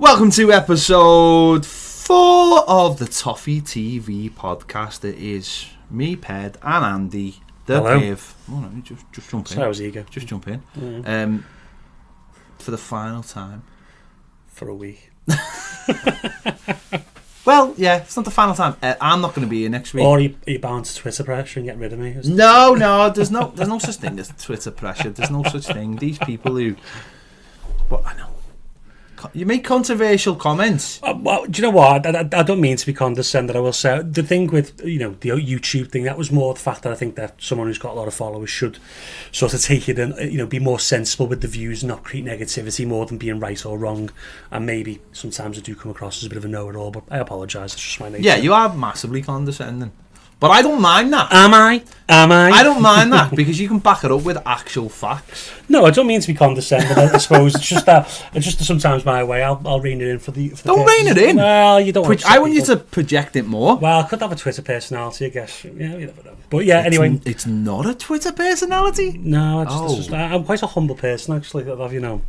Welcome to episode 4 of the Toffee TV Podcast. It is me, Ped and Andy, the Piv. Oh no, just jump in. Sorry, I was eager. Just jump in. Mm. For the final time. For a week. Well, yeah, it's not the final time. I'm not going to be here next week. Or are you bound to Twitter pressure and get rid of me? No, there's no such thing as Twitter pressure. There's no such thing. These people who... But I know. You make controversial comments. Well, do you know what? I don't mean to be condescending. I will say the thing with the YouTube thing, that was more the fact that I think that someone who's got a lot of followers should sort of take it and be more sensible with the views, not create negativity more than being right or wrong. And maybe sometimes I do come across as a bit of a know-it-all, but I apologise. It's just my nature. Yeah, you are massively condescending. But I don't mind that. Am I? I don't mind that because you can back it up with actual facts. No, I don't mean to be condescending. I suppose it's just that sometimes my way. I'll rein it in for the. Don't rein it in. Well, you don't. I want you to project it more. Well, I could have a Twitter personality, I guess. Yeah, you never know. But yeah, anyway, it's not a Twitter personality. No, I'm quite a humble person, actually. I'll have you know.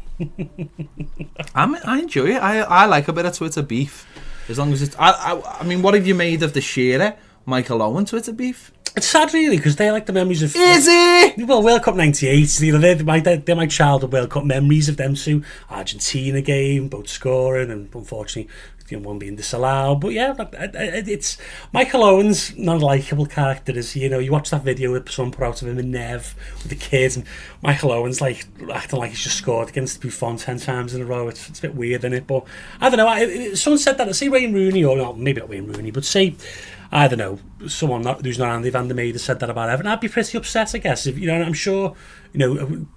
I enjoy it. I like a bit of Twitter beef, as long as it's. I mean, what have you made of the Shearer Michael Owen Twitter beef? It's sad, really, because they're like the memories of... Is it? Well, World Cup 98, they're my childhood World Cup memories of them two. Argentina game, both scoring, and unfortunately, one being disallowed. But yeah, it's... Michael Owen's not a likeable character, is he? You watch that video that someone put out of him in Nev with the kids, and Michael Owen's like acting like he's just scored against Buffon 10 times in a row. It's a bit weird, isn't it? But I don't know. Someone said that. Say Wayne Rooney, or not, maybe not Wayne Rooney, but say... I don't know, someone who's not Andy van der Meijden said that about Everton. I'd be pretty upset, I guess. If, I'm sure, I'm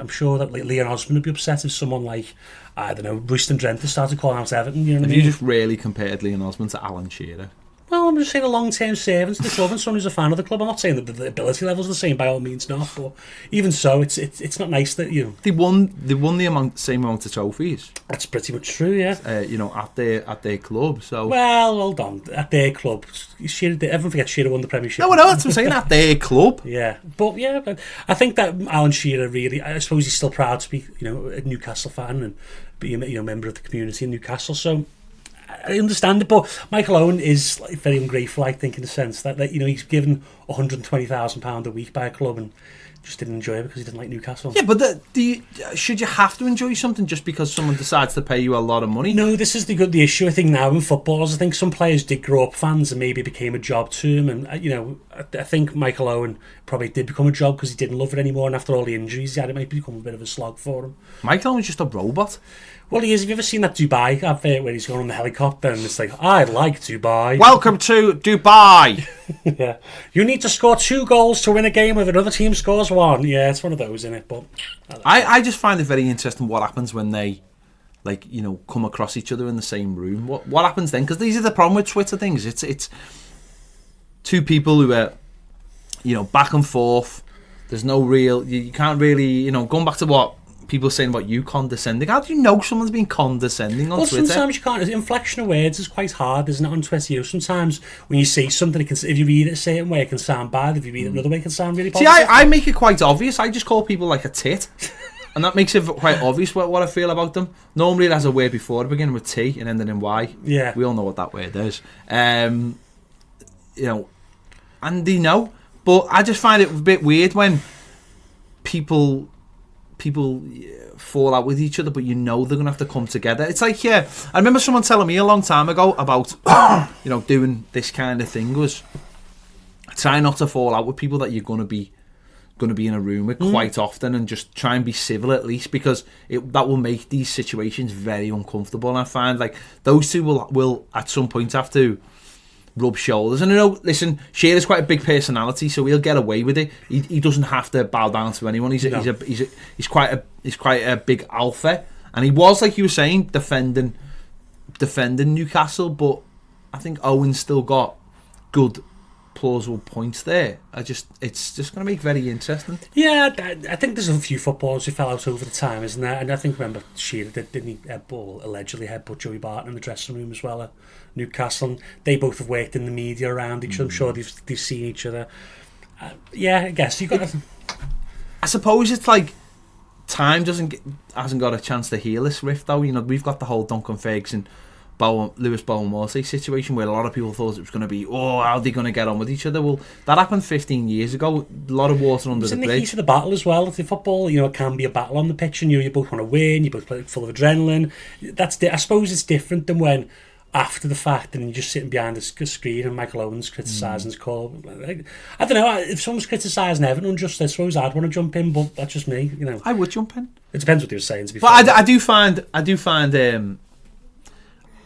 sure that Leon Osman would be upset if someone like, I don't know, Royston Drenthe started calling out Everton. You know what I mean? You just really compared Leon Osman to Alan Shearer? Well, I'm just saying a long-term servant to the club and someone who's a fan of the club. I'm not saying that the ability level's the same, by all means not, but even so, it's not nice that they won the same amount of trophies. That's pretty much true, yeah. At their club. So hold on, at their club, everyone forgets Shearer won the Premiership. No, that's what I'm saying. At their club. Yeah, but I think that Alan Shearer really, I suppose he's still proud to be a Newcastle fan and be a member of the community in Newcastle. So. I understand it, but Michael Owen is very ungrateful, I think, in the sense that he's given £120,000 a week by a club and just didn't enjoy it because he didn't like Newcastle. Yeah, but should you have to enjoy something just because someone decides to pay you a lot of money? No, this is the issue, I think, now in footballers. I think some players did grow up fans and maybe it became a job to him. And, I think Michael Owen probably did become a job because he didn't love it anymore. And after all the injuries he had, it might become a bit of a slog for him. Michael Owen's just a robot. Well, he is. Have you ever seen that Dubai advert where he's going on the helicopter and it's like, I like Dubai. Welcome to Dubai. Yeah. You need to score 2 goals to win a game if another team scores 1. Yeah, it's one of those, isn't it? But I just find it very interesting what happens when they, come across each other in the same room. What happens then? Because these are the problem with Twitter things. It's two people who are, back and forth. There's no real... You can't really, going back to what people saying about you condescending. How do you know someone's been condescending on Twitter? Sometimes you can't. Inflection of words is quite hard, isn't it, on Twitter? Sometimes when you say something, if you read it a certain way, it can sound bad. If you read it another way, it can sound really positive. See, I make it quite obvious. I just call people like a tit. And that makes it quite obvious what I feel about them. Normally it has a word before it, beginning with T and ending in Y. Yeah. We all know what that word is. And they know. But I just find it a bit weird when people fall out with each other, but they're going to have to come together. It's like, I remember someone telling me a long time ago about, doing this kind of thing was try not to fall out with people that you're going to be in a room with quite often, and just try and be civil at least, because that will make these situations very uncomfortable. And I find like those two will at some point have to rub shoulders. And listen, Shearer's quite a big personality, so he'll get away with it. He doesn't have to bow down to anyone. He's quite a big alpha, and he was, like you were saying, defending Newcastle. But I think Owen's still got good, plausible points there. It's just going to make very interesting. Yeah, I think there's a few footballers who fell out over the time, isn't there? And I think, remember, Shearer didn't he allegedly headbutt Joey Barton in the dressing room as well at Newcastle. And they both have worked in the media around each other. I'm sure they've seen each other. I guess you got. I suppose it's like time hasn't got a chance to heal this rift, though. You know, we've got the whole Duncan Ferguson, Lewis Bowen-Morley situation where a lot of people thought it was going to be, how are they going to get on with each other? Well, that happened 15 years ago. A lot of water under the bridge. It's in the heat of the battle as well. The football, you know, it can be a battle on the pitch, and you both want to win. You both play full of adrenaline. I suppose it's different than when, after the fact, and you're just sitting behind a screen and Michael Owen's criticising his call. I don't know, if someone's criticising Everton unjustly, I suppose I'd want to jump in, but that's just me, you know. I would jump in. It depends what they were saying, to be fair.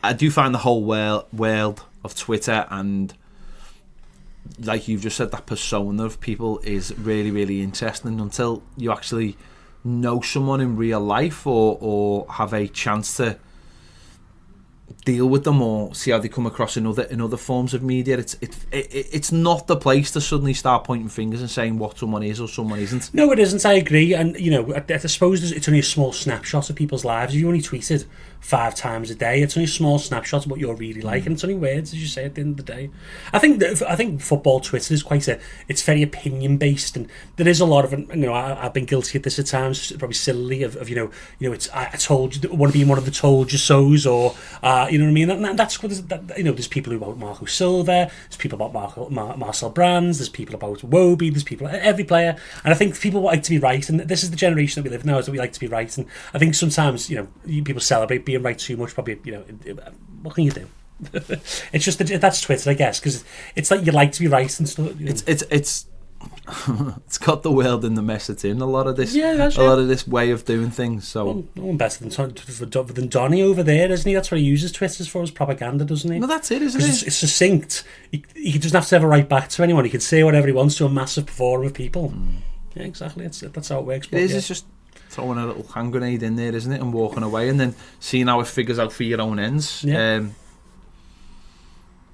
I do find the whole world of Twitter and, like you've just said, that persona of people is really, really interesting until you actually know someone in real life or have a chance to deal with them or see how they come across in other forms of media. It's not the place to suddenly start pointing fingers and saying what someone is or someone isn't. No, it isn't. I agree. And you know, I suppose it's only a small snapshot of people's lives. If you only tweeted 5 times a day, it's only a small snapshot of what you're really like, and it's only words, as you say, at the end of the day. I think football Twitter is it's very opinion based, and there is a lot of, you know, I've been guilty of this at times, probably sillily, of you know it's I told you, want to be one of the told you so's, or you know what I mean. And that's what you know. There's people about Marco Silva, there's people about Marcel Brands, there's people about Wobie, there's people, every player, and I think people like to be right, and this is the generation that we live now, is that we like to be right, and I think sometimes, you know, people celebrate being right too much. Probably, you know, what can you do? It's just that's Twitter, I guess, because it's like you like to be right and stuff. You know. It's got the world in the mess it's in. A lot of this, lot of this way of doing things. So no one better than Donny over there, isn't he? That's what he uses Twitter for his propaganda, doesn't he? No, that's it, isn't it? It's succinct. He doesn't have to ever write back to anyone. He can say whatever he wants to a massive forum of people. Yeah, exactly. That's how it works. It is. It's just throwing a little hand grenade in there, isn't it, and walking away, and then seeing how it figures out for your own ends. Yeah.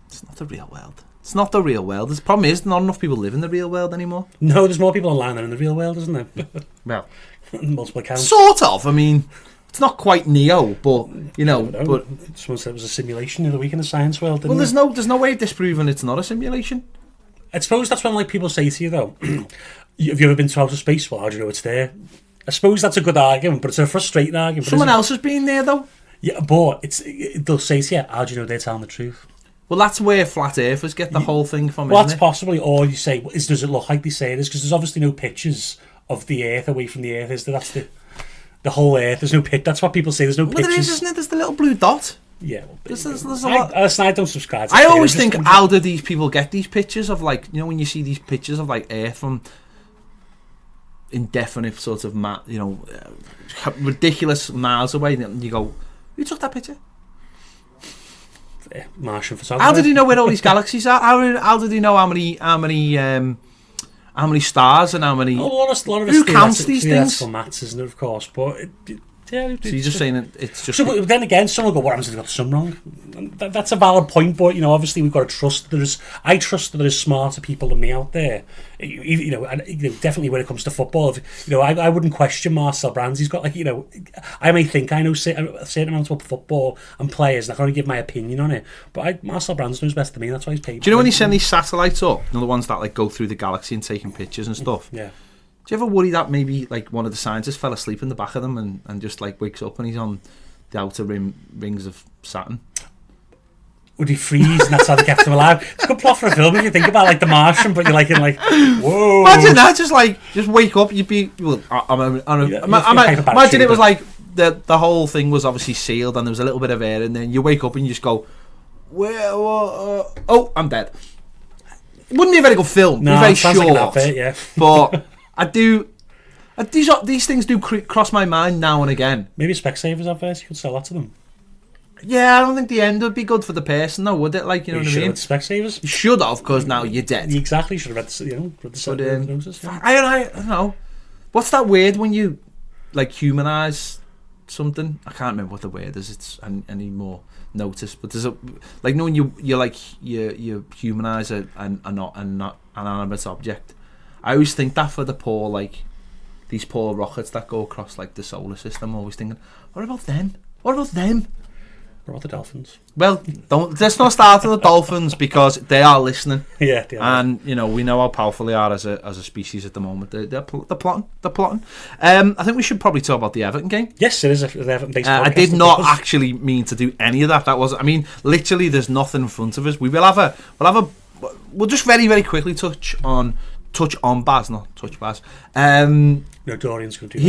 It's not the real world. It's not the real world. The problem is not enough people live in the real world anymore. No, there's more people online than in the real world, isn't there? Well, multiple accounts. Sort of. I mean, it's not quite Neo, but you know. But someone said it was a simulation the other week in the science world. Didn't there's no way of disproving it's not a simulation. I suppose that's when, like, people say to you, though, have you ever been to outer space? Well, how do you know it's there? I suppose that's a good argument, but it's a frustrating argument. Someone else has been there, though. Yeah, but they'll say to you, how do you know they're telling the truth? Well, that's where flat earthers get the whole thing from, well, isn't that's possibly, or you say, does it look like they say it is? Because there's obviously no pictures of the Earth away from the Earth, is there? That's the whole Earth. There's no picture. That's what people say. There's no pictures. There is, isn't it? There's the little blue dot. Yeah, well, there's a lot. I don't subscribe to I always think, how do these people get these pictures of, like, you know, when you see these pictures of, like, Earth from indefinite sort of, ridiculous miles away, and you go, who took that picture? Martian photographer. How did he know where all these galaxies are? How did he know how many stars and how many? Who counts these things? Maths, isn't it, of course, but yeah. So you're just saying it's just. So then again, someone will go, "What happens if they got the sun wrong?" That's a valid point, but you know, obviously we've got to trust that I trust that there's smarter people than me out there. You know, and definitely when it comes to football, I wouldn't question Marcel Brands. He's got, like, I may think I know a certain amount about football and players, and I can only give my opinion on it. But Marcel Brands knows better than me. That's why he's paid. Do you know when he send these satellites up? You know, the ones that, like, go through the galaxy and taking pictures and stuff. Yeah. Do you ever worry that maybe, like, one of the scientists fell asleep in the back of them and just, like, wakes up and he's on the outer rings of Saturn? Would he freeze, and that's how they kept him alive? It's a good plot for a film if you think about, like, The Martian, but you're like, whoa. Imagine that, just wake up, you'd be, well, imagine it was like, the whole thing was obviously sealed and there was a little bit of air, and then you wake up and you just go, oh, I'm dead. It wouldn't be a very good film. No, very it sounds short. Like an advert, yeah. But these things do cross my mind now and again. Maybe Specsavers adverts, you could sell that to them. Yeah, I don't think the end would be good for the person, though, would it? Like, you know what I mean? Specsavers? You should have, because now you're dead. Exactly, you should have read the notice. Yeah. I don't know. What's that word when you, like, humanise something? I can't remember what the word is. It's any more notice, but there's like, when you humanise an inanimate object. I always think that for the poor, like, these poor rockets that go across, like, the solar system. I'm always thinking, what about them? What about the Dolphins? Well, let's not start with the Dolphins because they are listening. Yeah, they are. And we know how powerful they are as a species at the moment. They're plotting. I think we should probably talk about the Everton game. Yes, it is an Everton-based podcast. I did not actually mean to do any of that. Literally, there's nothing in front of us. We'll just very, very quickly touch on Baz, not touch Baz. Dorian's going to do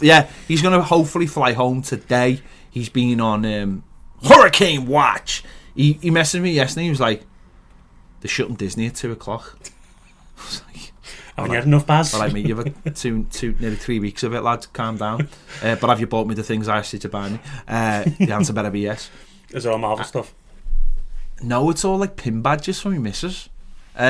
that. He's gonna hopefully fly home today. He's been on Hurricane Watch. He messaged me yesterday. He was like, "They're shutting Disney at 2:00." I was like, "Haven't you had enough, Baz?" All right, mate, you've had nearly 3 weeks of it, lads. Calm down. But have you bought me the things I asked you to buy me? The answer better be yes. Is it all Marvel stuff? No, it's all like pin badges from your missus. All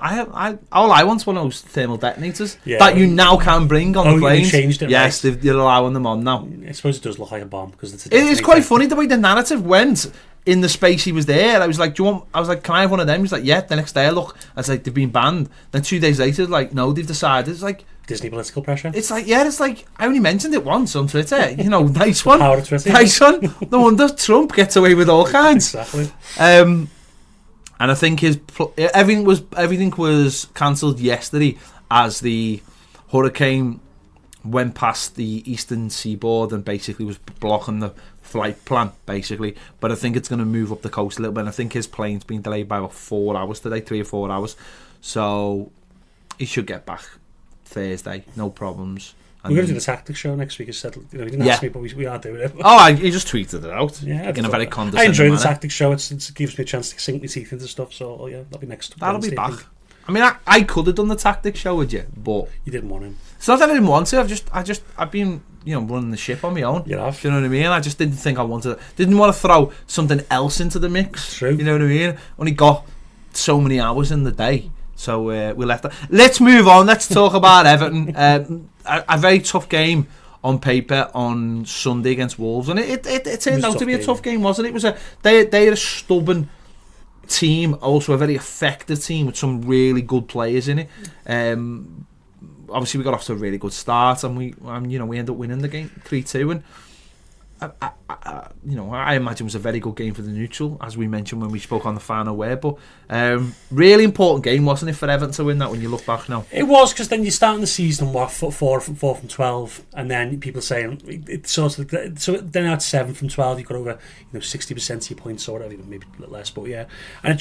I want's one of those thermal detonators that you now can bring on the planes. They changed it. Yes, right. they're allowing them on now. I suppose it does look like a bomb because it's. It is quite funny the way the narrative went in the space he was there. I was like, "Do you want?" I was like, "Can I have one of them?" He's like, "Yeah." The next day, I look, I was like, "They've been banned." Then 2 days later, like, "No, they've decided." It's like Disney political pressure. It's like I only mentioned it once on Twitter. Nice one, power of Twitter. Nice one. No wonder Trump gets away with all kinds. Exactly. And I think everything was cancelled yesterday as the hurricane went past the eastern seaboard and basically was blocking the flight plan, basically. But I think it's going to move up the coast a little bit. And I think his plane's been delayed by about 4 hours today, 3 or 4 hours. So he should get back Thursday, no problems. We're going to do the tactics show next week. He didn't ask me, but we are doing it. He just tweeted it out. Yeah, in a very condescending I enjoy manner. The tactics show. It gives me a chance to sink my teeth into stuff. So that'll be next. That'll Wednesday, be back. I mean, I could have done the tactics show with you, but you didn't want him. It's not that I didn't want to. I've been running the ship on my own. You have. Do you know what I mean? I just didn't think I wanted. Didn't want to throw something else into the mix. True. You know what I mean? Only got so many hours in the day. So we left that. Let's move on. Let's talk about Everton. A very tough game on paper on Sunday against Wolves, and it turned out to be a tough game, wasn't it? They're a stubborn team, also a very effective team with some really good players in it. Obviously, we got off to a really good start, and we ended up winning the game 3-2, and I imagine it was a very good game for the neutral, as we mentioned when we spoke on the final word. But really important game, wasn't it, for Everton to win that when you look back now? It was, because then you're starting the season four from 12, and then people saying it's sort of so then out 7 from 12, you've got over 60% of your points or whatever, maybe a little less, but yeah. And it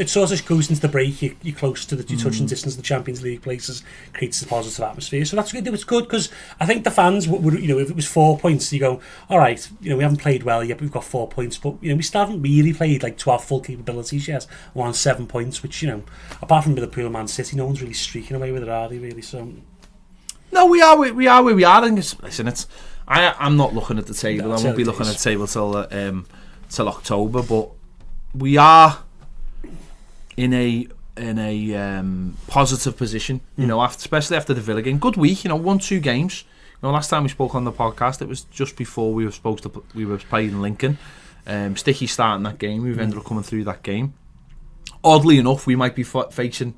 sort of goes into the break. You're close to the touching distance of the Champions League places, creates a positive atmosphere. So that's good. It was good because I think the fans would if it was 4 points, you go, all right. We haven't played well yet, but we've got 4 points. But we still haven't really played to our full capabilities yet. We're on 7 points, which apart from Liverpool and Man City, no one's really streaking away with it, are they? Really? So no, we are where we are. And listen, I'm not looking at the table. I won't be looking at the table till October. But we are in a positive position. Especially after the Villa game. Good week. 1-2 games. Last time we spoke on the podcast, it was just before we were playing Lincoln. Sticky starting that game. We've ended up coming through that game. Oddly enough, we might be facing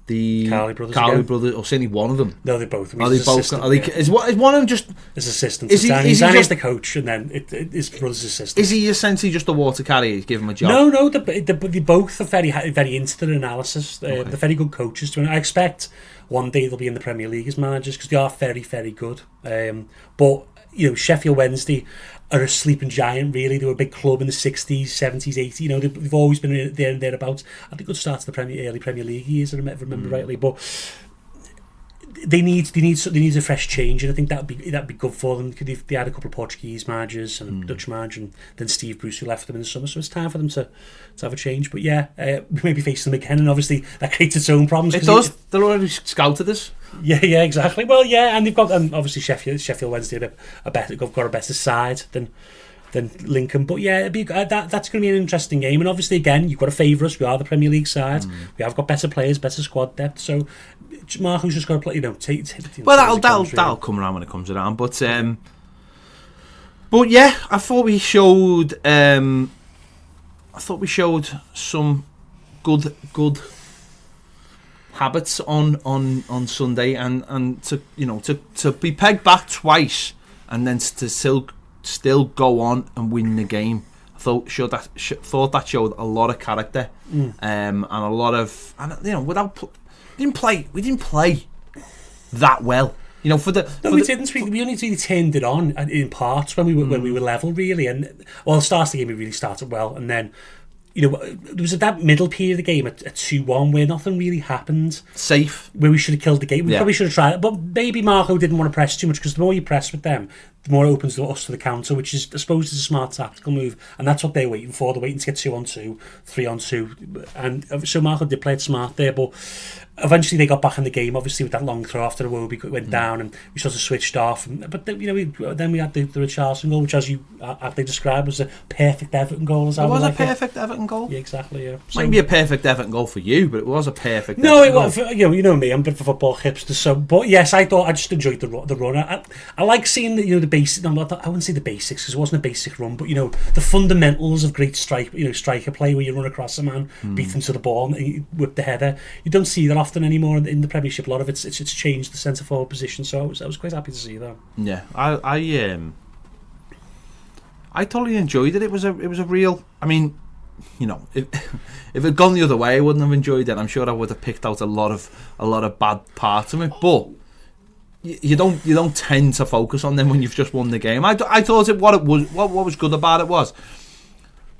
the Carley brothers, or certainly one of them. No, they're both. Are they both? Is one of them just his assistant? Is he Danny's the coach, and then his brother's assistant. Is he essentially just a water carrier? He's given him a job. No. They both are very into their analysis. They're very good coaches. I expect one day they'll be in the Premier League as managers because they are very, very good. But Sheffield Wednesday are a sleeping giant. Really, they were a big club in the 60s, 70s, 80s. They've always been there and thereabouts. I think good start to the early Premier League years, if I remember rightly. But they need a fresh change, and I think that'd be good for them. They had a couple of Portuguese managers and Dutch manager, and then Steve Bruce, who left them in the summer. So it's time for them to have a change. But yeah, we may be facing them again, and obviously that creates its own problems. It does. They're already scouted us. Yeah, exactly. Well, yeah, and they've got obviously Sheffield Wednesday got a better side than Lincoln. But yeah, that's going to be an interesting game. And obviously, again, you've got to favour us. We are the Premier League side. We have got better players, better squad depth. So Marco's just got to play. Well, that'll come around when it comes around. But yeah, I thought we showed. Some good habits on Sunday, and to be pegged back twice and then to still go on and win the game. thought that showed a lot of character, and a lot of, and we didn't play that well. We didn't. We only really turned it on in parts when we were level, really. And the start of the game, we really started well, and then there was that middle period of the game at 2-1 where nothing really happened. Safe. Where we should have killed the game. We probably should have tried it, but maybe Marco didn't want to press too much, because the more you press with them, the more it opens us to the counter, which is, I suppose, is a smart tactical move, and that's what they're waiting for. They're waiting to get 2-on-2, 3-on-2, and so Marco did play it smart there, but eventually they got back in the game, obviously, with that long throw after the Wobie went down, and we sort of switched off. But then we had the Richarlison goal, which, as you aptly described, was a perfect Everton goal. It was a perfect Everton goal. Yeah, exactly. Yeah. Might be a perfect Everton goal for you, but it was a perfect. No, it was. You know me, I'm a bit of a football hipster. So, but yes, I just enjoyed the run. I like seeing the basic. I wouldn't say the basics, because it wasn't a basic run, but the fundamentals of great striker play, where you run across a man, beat him to the ball, and you whip the header. You don't see that often anymore in the Premiership. A lot of it's changed the centre forward position. So I was quite happy to see that. Yeah, I totally enjoyed it. It was a real. I mean, if it had gone the other way, I wouldn't have enjoyed it. I'm sure I would have picked out a lot of bad parts of it, but you don't tend to focus on them when you've just won the game. I thought what was good about it was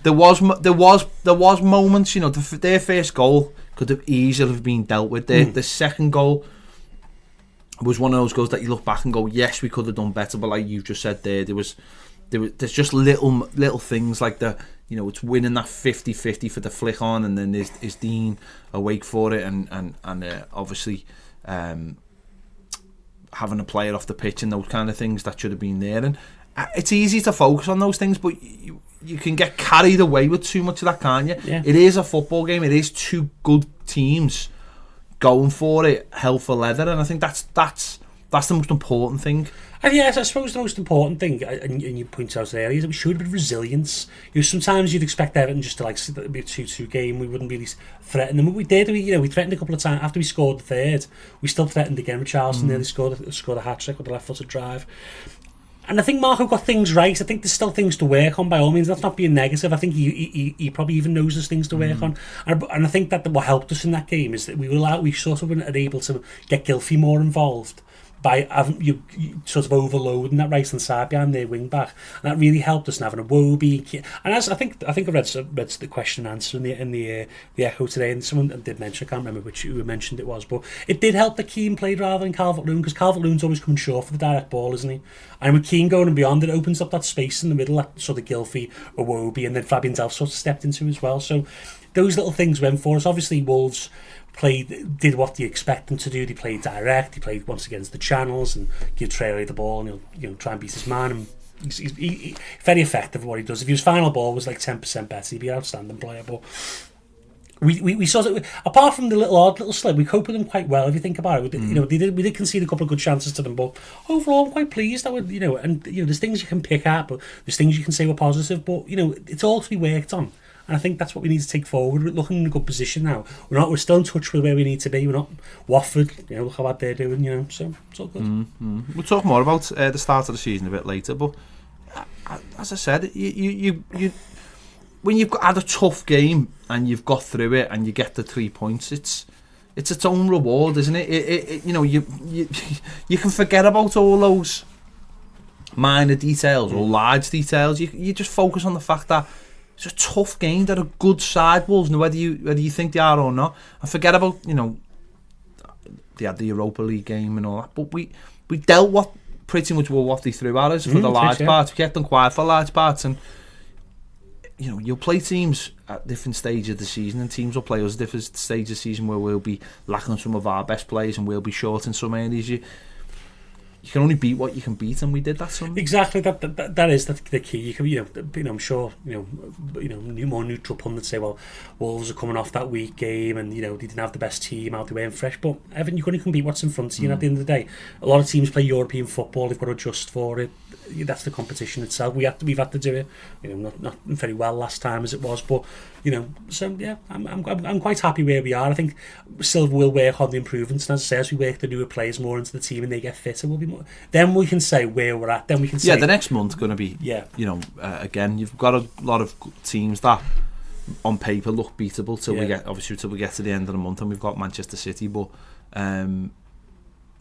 there was moments. Their first goal could have easily been dealt with. The second goal was one of those goals that you look back and go, yes, we could have done better. But like you just said, there's just little things like it's winning that 50-50 for the flick on, and then is Dean awake for it, and obviously having a player off the pitch and those kind of things that should have been there. And it's easy to focus on those things, but you can get carried away with too much of that, can't you? Yeah. It is a football game. It is two good teams going for it, hell for leather, and I think that's the most important thing. And yes, I suppose the most important thing, and you pointed out earlier, is that we showed a bit of resilience. Sometimes you'd expect Everton just to be a 2-2 game. We wouldn't really threaten them. But we did. We threatened a couple of times after we scored the third. We still threatened again. Richarlison nearly scored a hat-trick with the left-footed drive. And I think Marco got things right. I think there's still things to work on, by all means. That's not being negative. I think he probably even knows there's things to work on. And I think that what helped us in that game is that we sort of weren't able to get Gylfi more involved by having you sort of overloading that right hand side behind their wing back, and that really helped us in having a Wobie. And as I think I read the question and answer in the Echo today, and someone did mention, I can't remember who mentioned it was, but it did help that Keane played rather than Calvert-Lewin, because Calvert-Lewin's always coming short for the direct ball, isn't he? And with Keane going and beyond, it opens up that space in the middle that sort of Gylfi, a Wobie, and then Fabian Delph sort of stepped into as well. So those little things went for us. Obviously Wolves did what you expect them to do. They played direct. He played once against the channels and give Traore the ball, and he'll try and beat his man. And he's very effective at what he does. If his final ball was like 10% better, he'd be an outstanding player. But we saw that, apart from the odd little slip, we coped with them quite well. If you think about it, we did concede a couple of good chances to them, but overall I'm quite pleased. There's things you can pick at, but there's things you can say were positive. But it's all to be worked on. And I think that's what we need to take forward. We're looking in a good position now. We're still in touch with where we need to be. We're not Watford. Look how bad they're doing. So it's all good. We'll talk more about the start of the season a bit later. But as I said, you when you've had a tough game and you've got through it and you get the 3 points, it's its own reward, isn't it? You can forget about all those minor details or large details. You just focus on the fact that it's a tough game. They're a good side, Wolves, whether you think they are or not. And forget about, they had the Europa League game and all that. But we dealt pretty much with what they threw at us for the large parts. We kept them quiet for large parts. And, you'll play teams at different stages of the season, and teams will play us at different stages of the season where we'll be lacking some of our best players and we'll be short in some areas. You can only beat what you can beat, and we did that Sunday. Exactly, that is the key. You can, I'm sure, more neutral pundits say, well, Wolves are coming off that weak game, and they didn't have the best team out, they weren't fresh. But Everton, you can only beat what's in front of you. And at the end of the day, a lot of teams play European football. They've got to adjust for it. that's the competition itself. We've had to do it, not very well last time as it was, but so yeah, I'm quite happy where we are. I think still we'll work on the improvements, and as I say, as we work the newer players more into the team and they get fitter, we'll be more. Then we can say where we're at. Then we can say the next month's going to be again. You've got a lot of teams that on paper look beatable till we get to the end of the month, and we've got Manchester City, but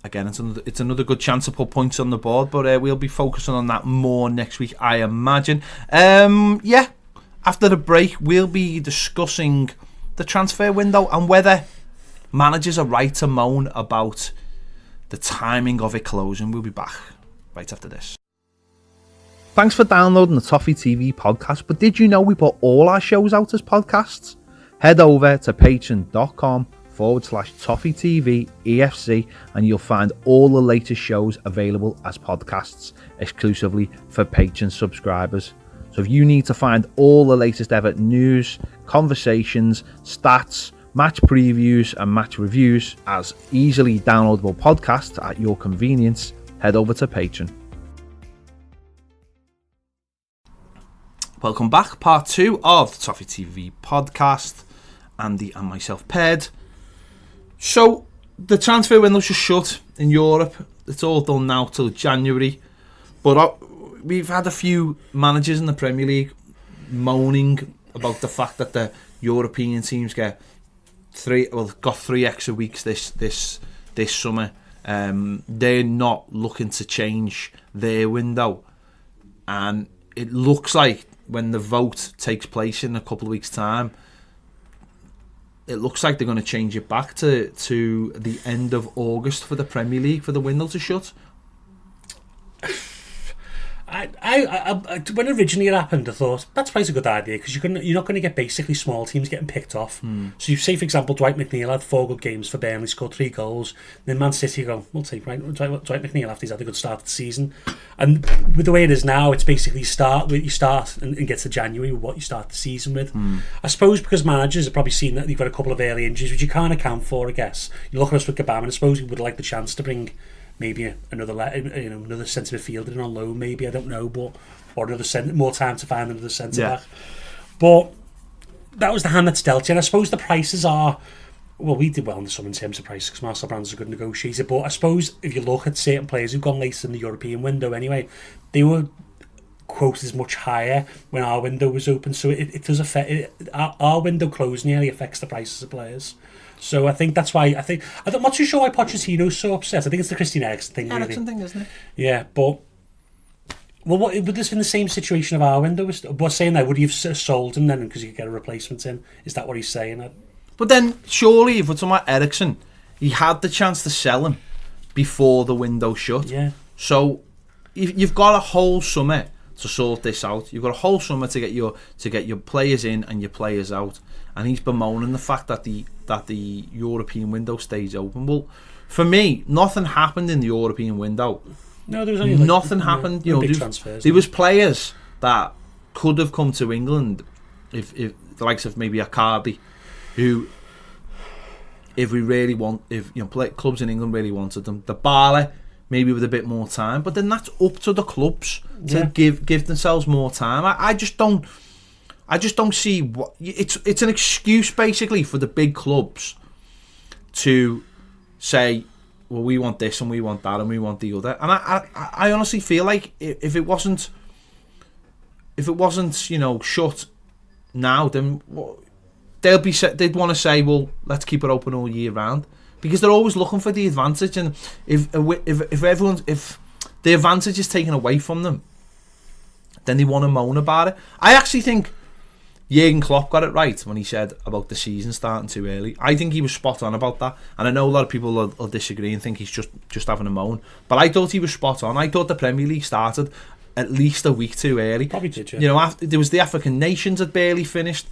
again, it's another good chance to put points on the board, but we'll be focusing on that more next week, I imagine. After the break, we'll be discussing the transfer window and whether managers are right to moan about the timing of it closing. We'll be back right after this. Thanks for downloading the Toffee TV podcast, but did you know we put all our shows out as podcasts? Head over to patreon.com/Toffee TV EFC and you'll find all the latest shows available as podcasts exclusively for Patreon subscribers. So if you need to find all the latest Everton news, conversations, stats, match previews and match reviews as easily downloadable podcasts at your convenience, head over to Patreon. Welcome back, part 2 of the Toffee TV podcast. Andy and myself, Ped. So, the transfer window's just shut in Europe. It's all done now till January. But we've had a few managers in the Premier League moaning about the fact that the European teams got 3 extra weeks this summer. They're not looking to change their window. And it looks like when the vote takes place in a couple of weeks' time, it looks like they're going to change it back to the end of August for the Premier League, for the window to shut. I when originally it happened, I thought that's probably a good idea because you're not going to get basically small teams getting picked off. So you say, for example, Dwight McNeil had 4 good games for Burnley, scored 3 goals. Then Man City go, we'll take Dwight McNeil after he's had a good start of the season. And with the way it is now, it's basically you start and get to January with what you start the season with. I suppose because managers have probably seen that you've got a couple of early injuries, which you can't account for. I guess you look at us with Gabam, and I suppose we would like the chance to bring maybe another centre midfielder in on loan, maybe, I don't know, but or more time to find another centre back. But that was the hand that's dealt you, and I suppose the prices are, well, we did well in the summer in terms of prices because Marcel Brands is a good negotiator, but I suppose if you look at certain players who've gone later in the European window anyway, they were quoted as much higher when our window was open, so it does affect our window closing nearly affects the prices of players. So I think that's why I'm not too sure why Pochettino's so upset. I think it's the Christian Eriksen thing. Eriksen thing, isn't it? Yeah, but would this have been the same situation of our window? What's saying that? Would he have sold him then because you could get a replacement in? Is that what he's saying? But then surely if we're talking about Eriksen, he had the chance to sell him before the window shut. Yeah. So you've got a whole summer to sort this out. You've got a whole summer to get your players in and your players out. And he's bemoaning the fact that the European window stays open. Well, for me, nothing happened in the European window. No, there was only nothing happened. Big transfers. There was players that could have come to England if the likes of maybe Icardi, who, if clubs in England really wanted them, the Barley maybe with a bit more time. But then that's up to the clubs to give themselves more time. I just don't see what it's an excuse basically for the big clubs to say, well, we want this and we want that and we want the other. And I honestly feel like if it wasn't shut now, then they'd want to say, well, let's keep it open all year round, because they're always looking for the advantage. And if the advantage is taken away from them, then they want to moan about it. I actually think Jurgen Klopp got it right when he said about the season starting too early. I think he was spot on about that, and I know a lot of people will disagree and think he's just having a moan, but I thought he was spot on. I thought the Premier League started at least a week too early. Probably did, yeah. After there was the African nations had barely finished.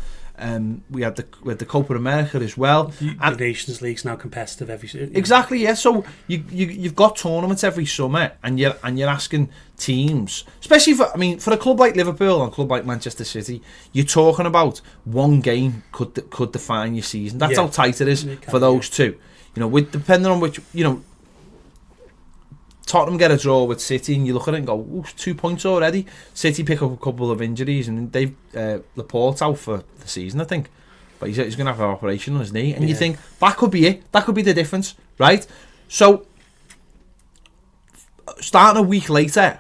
We had the Copa America as well. The Nations League's now competitive every season. Exactly, yeah. So you've got tournaments every summer, and you're asking teams, especially for a club like Liverpool and a club like Manchester City, you're talking about one game could define your season. That's how tight it is for those two. With depending on which Tottenham get a draw with City, and you look at it and go, ooh, 2 points already. City pick up a couple of injuries, and Laporte's out for the season, I think. But he's going to have an operation on his knee, and you think that could be it. That could be the difference, right? So, starting a week later,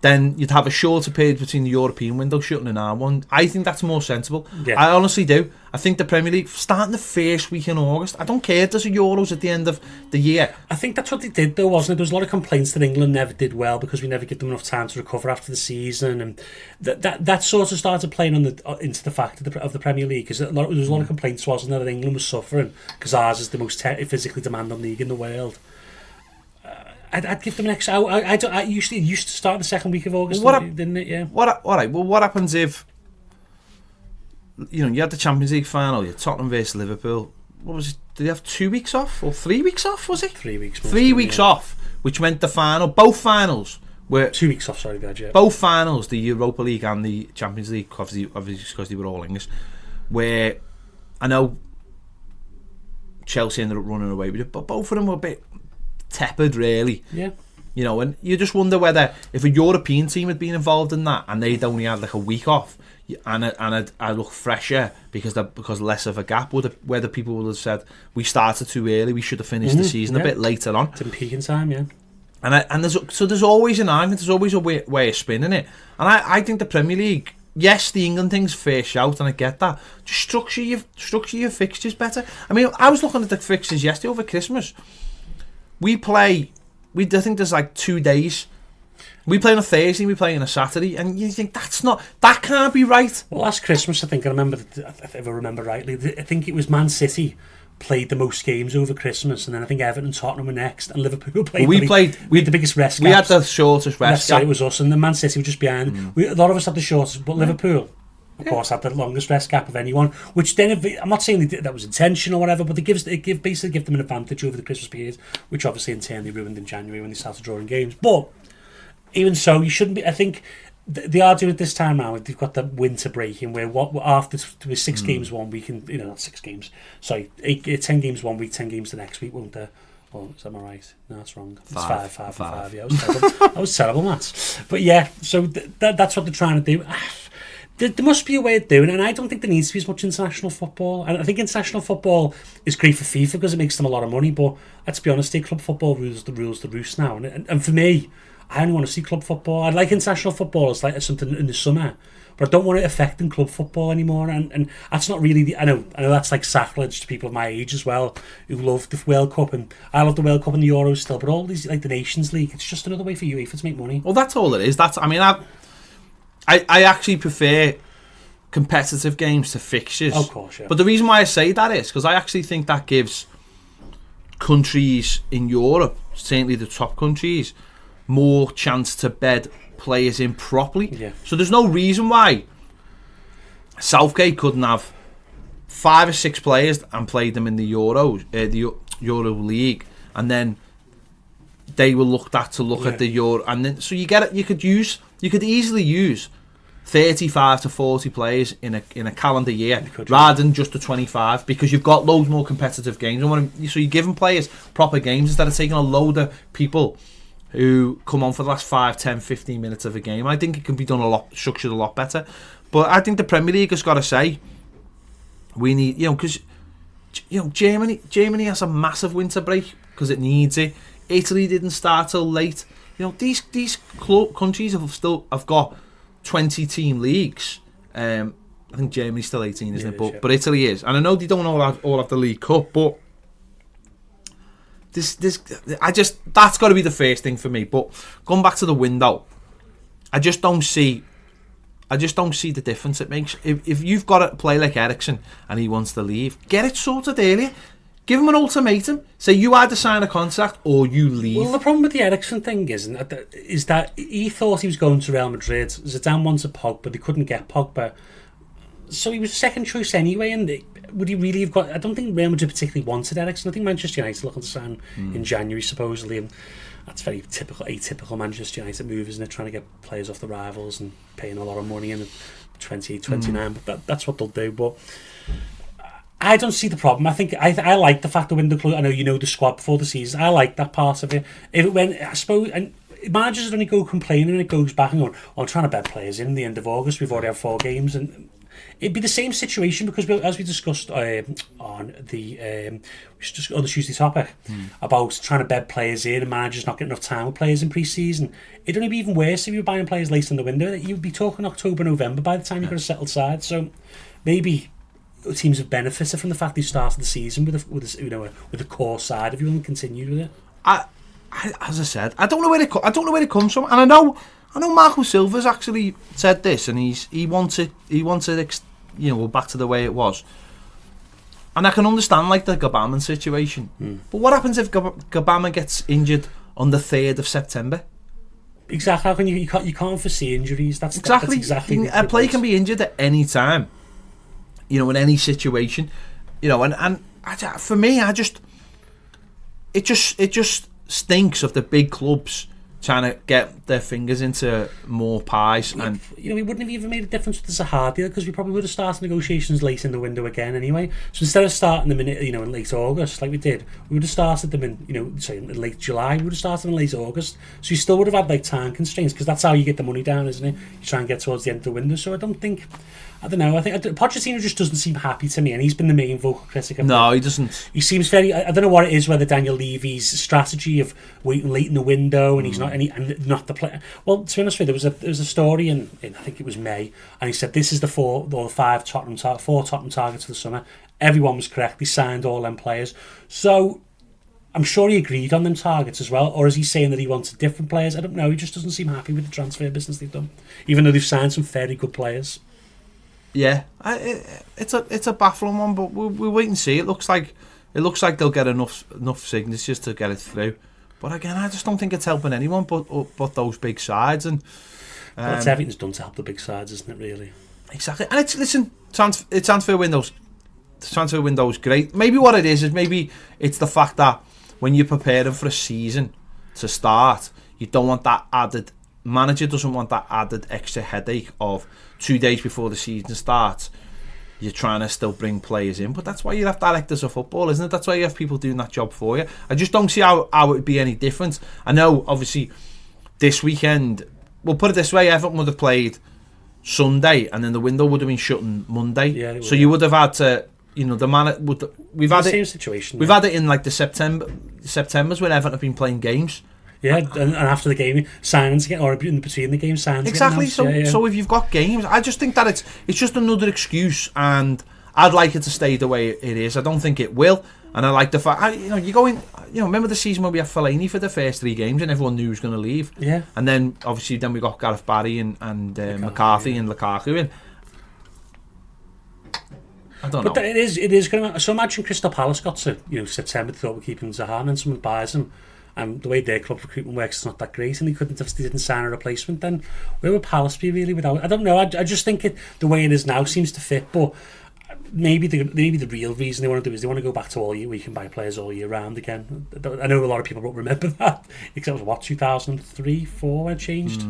then you'd have a shorter period between the European window shutting and our one. I think that's more sensible. Yeah. I honestly do. I think the Premier League, starting the first week in August, I don't care if there's a Euros at the end of the year. I think that's what they did, though, wasn't it? There was a lot of complaints that England never did well because we never give them enough time to recover after the season, and that sort of started playing on into the fact of the Premier League, because there was a lot of complaints, wasn't there, that England was suffering because ours is the most physically demanding league in the world. I'd give them an extra. I usually used to start the second week of August, didn't it? Yeah. What happens if you had the Champions League final, you Tottenham versus Liverpool? What was it? Did they have 2 weeks off or 3 weeks off? Was it 3 weeks? 3 weeks off, which meant the final, both finals were 2 weeks off. Sorry, guys. Yeah. Both finals, the Europa League and the Champions League, obviously because they were all English. Where I know Chelsea ended up running away with it, but both of them were a bit tepid, really. Yeah. And you just wonder whether if a European team had been involved in that and they'd only had like a week off and I look fresher because less of a gap, whether people would have said we started too early, we should have finished the season a bit later on. Didn't peak in time, yeah. And there's always an argument, there's always a way of spinning it. And I think the Premier League, yes, the England thing's fair shout, and I get that. Just structure your fixtures better. I mean, I was looking at the fixtures yesterday over Christmas. I think there's like 2 days. We play on a Thursday, we play on a Saturday, and you think that can't be right. Well, last Christmas, I think I remember, if I remember rightly, I think it was Man City played the most games over Christmas, and then I think Everton and Tottenham were next, and Liverpool played. We had the biggest rest gaps. We had the shortest rest gap. It was us, and then Man City were just behind. A lot of us had the shortest, but Liverpool, of course, had the longest rest gap of anyone. Which then, I'm not saying that was intentional or whatever, but basically give them an advantage over the Christmas period, which obviously in turn they ruined in January when they started drawing games. But even so, you shouldn't be. I think they are doing it this time around. They've got the winter break in where after there was 6 games 1 week, and not 6 games. Sorry, 10 games 1 week, 10 games the next week, won't there? Oh, is that right? No, that's wrong. It's 5. Yeah, that was terrible maths. But yeah, so that's what they're trying to do. There must be a way of doing it, and I don't think there needs to be as much international football. And I think international football is great for FIFA because it makes them a lot of money, but let's be honest, club football rules the roost now. And for me, I only want to see club football. I like international football as like something in the summer, but I don't want it affecting club football anymore. And that's not really I know that's like sacrilege to people of my age as well, who love the World Cup, and I love the World Cup and the Euros still, but all these, like the Nations League, it's just another way for UEFA to make money. Well, that's all it is. I actually prefer competitive games to fixtures. Of course, yeah. But the reason why I say that is because I actually think that gives countries in Europe, certainly the top countries, more chance to bed players in properly. Yeah. So there's no reason why Southgate couldn't have 5 or 6 players and play them in the Euro League, and then they were looked at to look at the Euro, and then so you get it. You could easily use 35 to 40 players in a calendar year rather than just the 25, because you've got loads more competitive games. So you're giving players proper games instead of taking a load of people who come on for the last 5, 10, 15 minutes of a game. I think it can be done structured a lot better. But I think the Premier League has got to say, we need, because Germany has a massive winter break because it needs it. Italy didn't start till late. These countries have got 20 team leagues. I think Germany's still 18, isn't it? But Italy is, and I know they don't all have the League Cup, but that's got to be the first thing for me. But going back to the window, I just don't see the difference it makes. If you've got a player like Eriksen and he wants to leave, get it sorted earlier. Give him an ultimatum. Say you either sign a contract or you leave. Well, the problem with the Eriksen thing is that he thought he was going to Real Madrid. Zidane wanted Pogba, they couldn't get Pogba, so he was second choice anyway. And would he really have got? I don't think Real Madrid particularly wanted Eriksen. I think Manchester United looking to sign in January supposedly, and that's very atypical Manchester United move, isn't it? Trying to get players off the rivals and paying a lot of money in 28, 29. But that's what they'll do. But I don't see the problem. I think I like the fact the window closed. I know you know the squad before the season. I like that part of it. If it went, I suppose, and managers only go complaining and it goes back and going, I'm trying to bed players in the end of August. We've already had 4 games, and it'd be the same situation because as we discussed on the Tuesday topic about trying to bed players in and managers not getting enough time with players in pre-season. It'd only be even worse if you were buying players late in the window. You'd be talking October, November by the time you've got a settled side. So maybe teams have benefited from the fact they started the season with a core side. If you want to continue with it, as I said, I don't know where it comes from, and I know Marco Silva's actually said this, and he wants it back to the way it was. And I can understand like the Gabama situation, but what happens if Gabama gets injured on the 3rd of September? Exactly. How can you can't foresee injuries? That's exactly a player can be injured at any time. In any situation, and for me, it just stinks of the big clubs trying to get their fingers into more pies. And we wouldn't have even made a difference with the Zaha deal because we probably would have started negotiations late in the window again anyway. So instead of starting them in late August like we did, we would have started them in late July. We would have started them in late August. So you still would have had like time constraints because that's how you get the money down, isn't it? You try and get towards the end of the window. So I don't know. I think Pochettino just doesn't seem happy to me, and he's been the main vocal critic of No, he doesn't. He seems very. I don't know what it is. Whether Daniel Levy's strategy of waiting late in the window and he's not not the player. Well, to be honest with you, there was a story in I think it was May, and he said this is the 4 or 5 Tottenham targets for the summer. Everyone was correct. He signed all them players. So I'm sure he agreed on them targets as well, or is he saying that he wanted different players? I don't know. He just doesn't seem happy with the transfer business they've done, even though they've signed some very good players. Yeah, it's a baffling one, but we'll wait and see. It looks like they'll get enough signatures to get it through. But again, I just don't think it's helping anyone but those big sides. And that's everything's done to help the big sides, isn't it? Really. Exactly. And transfer windows. Transfer windows great. Maybe what it is maybe it's the fact that when you're preparing for a season to start, you don't want that added. Manager doesn't want that added extra headache of 2 days before the season starts. You're trying to still bring players in, but that's why you have directors of football, isn't it? That's why you have people doing that job for you. I just don't see how it would be any different. I know, obviously, this weekend, we'll put it this way: Everton would have played Sunday, and then the window would have been shut on Monday. Yeah, so you would have had to, the man would. We've had the same situation. We've had it in like the September's when Everton have been playing games. Yeah, and after the game, signings again, or in between the games, signings exactly. So if you've got games, I just think that it's just another excuse, and I'd like it to stay the way it is. I don't think it will, and I like the fact you go in. Remember the season when we had Fellaini for the first 3 games, and everyone knew he was going to leave. Yeah, and then obviously we got Gareth Barry and McCarthy and Lukaku in. I don't know. But it is going to. So imagine Crystal Palace got to September, they thought we're keeping Zaha, and someone buys him. And the way their club recruitment works is not that great, and they didn't sign a replacement. Then where would Palace be really without? I don't know. I just think the way it is now seems to fit. But maybe the real reason they want to do is they want to go back to all year. We can buy players all year round again. I know a lot of people won't remember that, except it was 2003, 4 when it changed.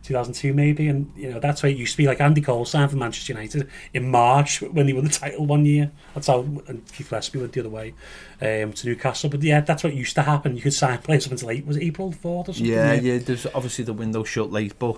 2002 maybe, and that's why it used to be. Like Andy Cole signed for Manchester United in March when they won the title one year. That's how, and Keith Westby went the other way to Newcastle. But yeah, that's what used to happen. You could sign players up until was it April 4th or something? Yeah. There's obviously the window shut late, but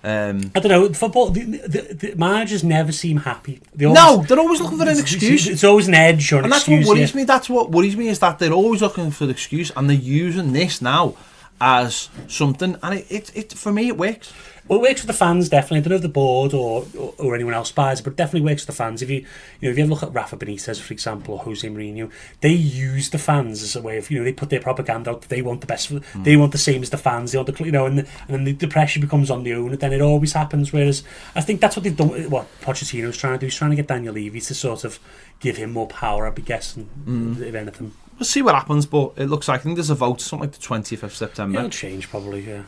I don't know. Football, the managers never seem happy. They're always looking for an excuse. It's always an edge or an excuse. And that's what worries me. That's what worries me is that they're always looking for the excuse, and they're using this now as something, and it for me it works. Well, it works with the fans, definitely. I don't know if the board or anyone else buys it, but it definitely works with the fans. If you ever look at Rafa Benitez, for example, or Jose Mourinho, they use the fans as a way of, they put their propaganda out. They want the best, they want the same as the fans. They want and then the pressure becomes on the owner. Then it always happens. Whereas I think that's what they've done. What Pochettino's trying to do is trying to get Daniel Levy to sort of give him more power. I'd be guessing, if anything. We'll see what happens, but it looks like I think there's a vote, something like the 20th of September. It'll change probably, yeah.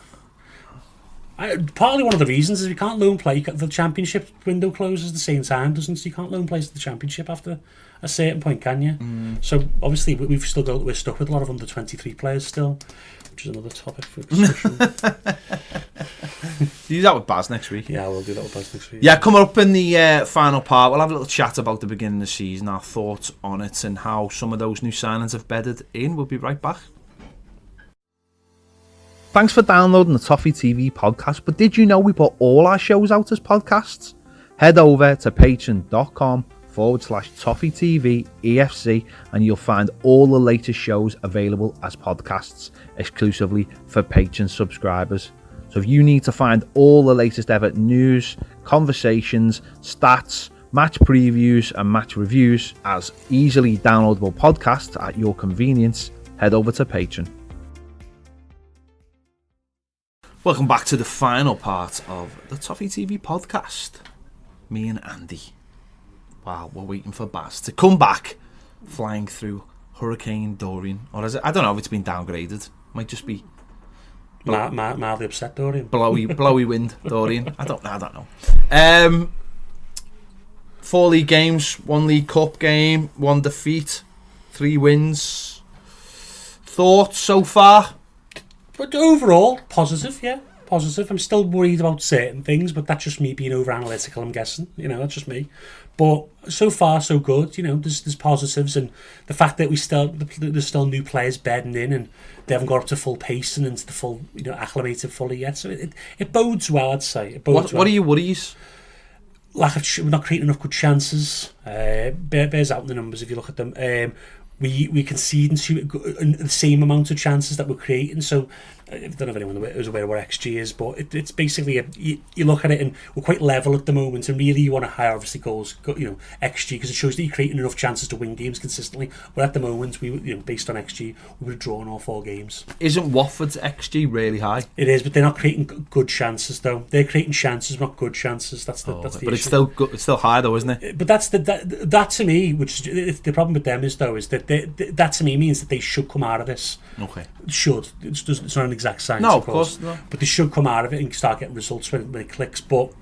Partly one of the reasons is we can't loan play. The championship window closes at the same time, doesn't it? So you can't loan players to the championship after a certain point, can you? So obviously we're stuck with a lot of under 23 players still, which is another topic for discussion. Do that with Baz next week. Yeah, we'll do that with Baz next week. Yeah, coming up in the final part, we'll have a little chat about the beginning of the season, our thoughts on it, and how some of those new signings have bedded in. We'll be right back. Thanks for downloading the Toffee TV podcast, but did you know we put all our shows out as podcasts? Head over to patreon.com/Toffee TV EFC and you'll find all the latest shows available as podcasts exclusively for Patreon subscribers. So if you need to find all the latest Everton news, conversations, stats, match previews and match reviews as easily downloadable podcasts at your convenience, head over to Patreon. Welcome back to the final part of the Toffee TV podcast. Me and Andy. Wow, we're waiting for Baz to come back, flying through Hurricane Dorian. Or is it? I don't know if it's been downgraded. Might just be mildly upset Dorian. Blowy wind Dorian. I don't know. 4 league games, 1 League Cup game, 1 defeat, 3 wins. Thoughts so far? But overall, positive, yeah. Positive. I'm still worried about certain things, but that's just me being over analytical, I'm guessing. That's just me. But so far, so good. There's positives, and the fact that there's still new players bedding in, and they haven't got up to full pace and into the full, acclimated fully yet. So it bodes well, I'd say. What are your worries? We're not creating enough good chances. Bears out in the numbers if you look at them. We concede the same amount of chances that we're creating. So I don't know if anyone is aware of what XG is, but it's basically you look at it and we're quite level at the moment. And really, you want to higher obviously goals, XG, because it shows that you're creating enough chances to win games consistently. But at the moment, based on XG, we would have drawn all 4 games. Isn't Watford's XG really high? It is, but they're not creating good chances though. They're creating chances, not good chances. That's the but issue. It's still good, it's still high though, isn't it? But that's that to me, which is the problem with them is that that to me means that they should come out of this. Okay. Should. It's not an exact science. No, of course not. But they should come out of it and start getting results when it clicks. But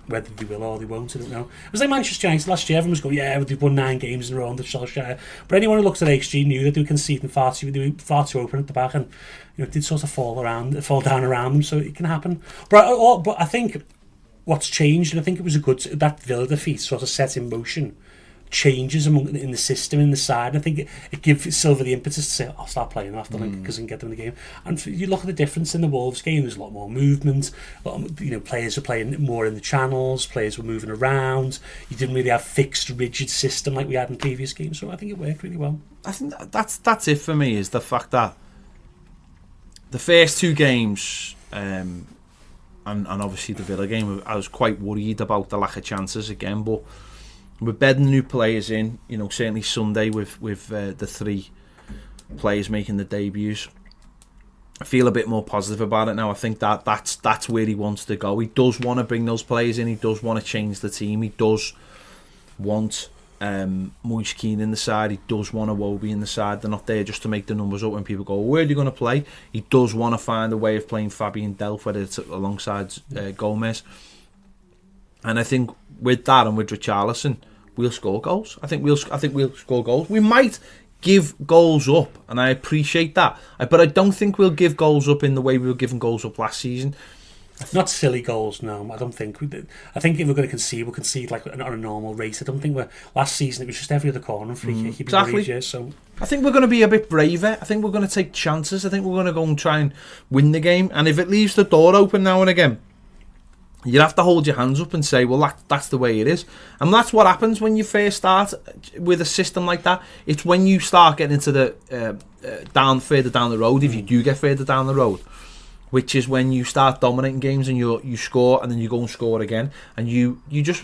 whether they will or they won't, I don't know. It was like Manchester United last year. Everyone was going, yeah, they've won 9 games in a row under Solskjaer. But anyone who looks at XG knew that they were conceding far too open at the back, and it did sort of fall down around them. So it can happen. But I think what's changed, and I think it was that Villa defeat sort of set in motion changes in the system, in the side. And I think it gives Silva the impetus to say, I'll start playing after because I can get them in the game. And you look at the difference in the Wolves game, there's a lot more movement. Players were playing more in the channels, players were moving around. You didn't really have fixed, rigid system like we had in previous games. So I think it worked really well. I think that's it for me, is the fact that the first 2 games, and obviously the Villa game, I was quite worried about the lack of chances again, but we're bedding new players in, certainly Sunday with the 3 players making the debuts. I feel a bit more positive about it now. I think that's where he wants to go. He does want to bring those players in. He does want to change the team. He does want Moise Keane in the side. He does want Iwobi in the side. They're not there just to make the numbers up when people go, where are you going to play? He does want to find a way of playing Fabian Delph, whether it's alongside Gomez. And I think with that and with Richarlison, we'll score goals. I think we'll score goals. We might give goals up, and I appreciate that. But I don't think we'll give goals up in the way we were giving goals up last season. Not silly goals, no. I don't think we did. I think if we're going to concede, we'll concede like on a normal rate. I don't think last season it was just every other corner and free kick. Exactly. So I think we're going to be a bit braver. I think we're going to take chances. I think we're going to go and try and win the game. And if it leaves the door open now and again, you'd have to hold your hands up and say, well, that's the way it is. And that's what happens when you first start with a system like that. It's when you start getting into the further down the road, if you do get further down the road, which is when you start dominating games and you score and then you go and score again, and you just